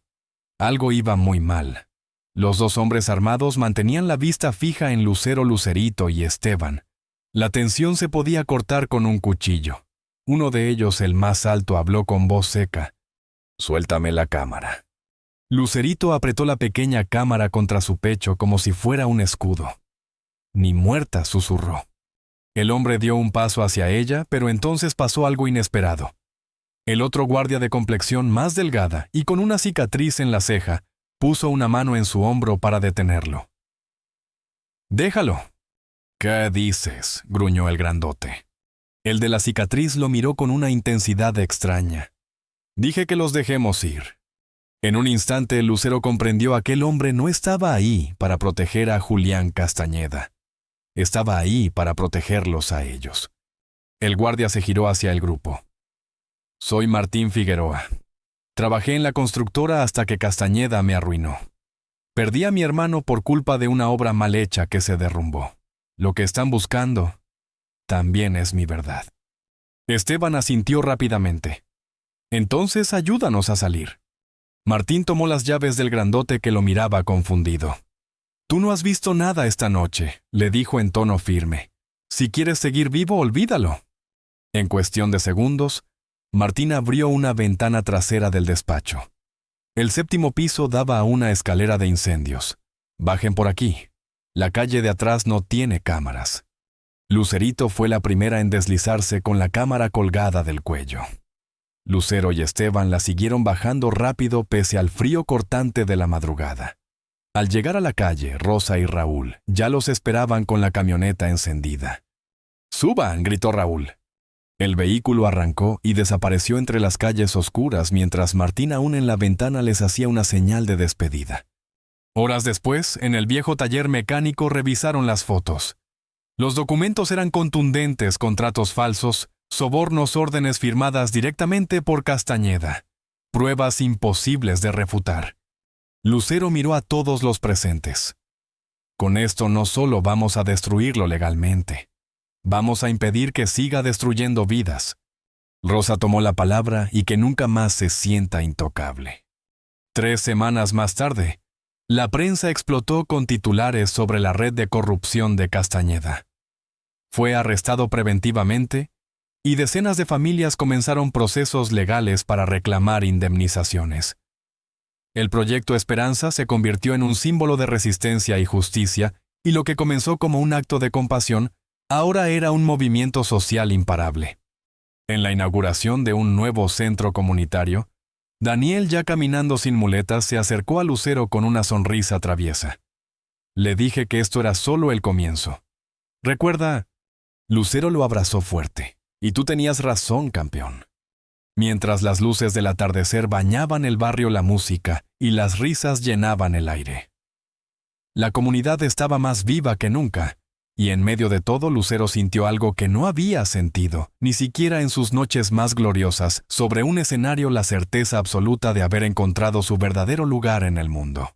Algo iba muy mal. Los dos hombres armados mantenían la vista fija en Lucero, Lucerito y Esteban. La tensión se podía cortar con un cuchillo. Uno de ellos, el más alto, habló con voz seca. «Suéltame la cámara». Lucerito apretó la pequeña cámara contra su pecho como si fuera un escudo. «Ni muerta», susurró. El hombre dio un paso hacia ella, pero entonces pasó algo inesperado. El otro guardia, de complexión más delgada y con una cicatriz en la ceja, Puso una mano en su hombro para detenerlo. «Déjalo». «¿Qué dices?», gruñó el grandote. El de la cicatriz lo miró con una intensidad extraña. «Dije que los dejemos ir». En un instante el lucero comprendió que aquel hombre no estaba ahí para proteger a Julián Castañeda. Estaba ahí para protegerlos a ellos. El guardia se giró hacia el grupo. «Soy Martín Figueroa. Trabajé en la constructora hasta que Castañeda me arruinó. Perdí a mi hermano por culpa de una obra mal hecha que se derrumbó. Lo que están buscando también es mi verdad». Esteban asintió rápidamente. «Entonces ayúdanos a salir». Martín tomó las llaves del grandote que lo miraba confundido. «Tú no has visto nada esta noche», le dijo en tono firme. «Si quieres seguir vivo, olvídalo». En cuestión de segundos, Martín abrió una ventana trasera del despacho. El 7º piso daba a una escalera de incendios. «Bajen por aquí. La calle de atrás no tiene cámaras». Lucerito fue la primera en deslizarse con la cámara colgada del cuello. Lucero y Esteban la siguieron bajando rápido pese al frío cortante de la madrugada. Al llegar a la calle, Rosa y Raúl ya los esperaban con la camioneta encendida. «¡Suban!», gritó Raúl. El vehículo arrancó y desapareció entre las calles oscuras mientras Martín aún en la ventana les hacía una señal de despedida. Horas después, en el viejo taller mecánico revisaron las fotos. Los documentos eran contundentes: contratos falsos, sobornos, órdenes firmadas directamente por Castañeda. Pruebas imposibles de refutar. Lucero miró a todos los presentes. «Con esto no solo vamos a destruirlo legalmente, vamos a impedir que siga destruyendo vidas». Rosa tomó la palabra y que nunca más se sienta intocable. 3 semanas más tarde, la prensa explotó con titulares sobre la red de corrupción de Castañeda. Fue arrestado preventivamente y decenas de familias comenzaron procesos legales para reclamar indemnizaciones. El proyecto Esperanza se convirtió en un símbolo de resistencia y justicia, y lo que comenzó como un acto de compasión ahora era un movimiento social imparable. En la inauguración de un nuevo centro comunitario, Daniel, ya caminando sin muletas, se acercó a Lucero con una sonrisa traviesa. «Le dije que esto era solo el comienzo. ¿Recuerda?». Lucero lo abrazó fuerte. «Y tú tenías razón, campeón». Mientras las luces del atardecer bañaban el barrio, la música y las risas llenaban el aire. La comunidad estaba más viva que nunca, y en medio de todo Lucero sintió algo que no había sentido, ni siquiera en sus noches más gloriosas, sobre un escenario: la certeza absoluta de haber encontrado su verdadero lugar en el mundo.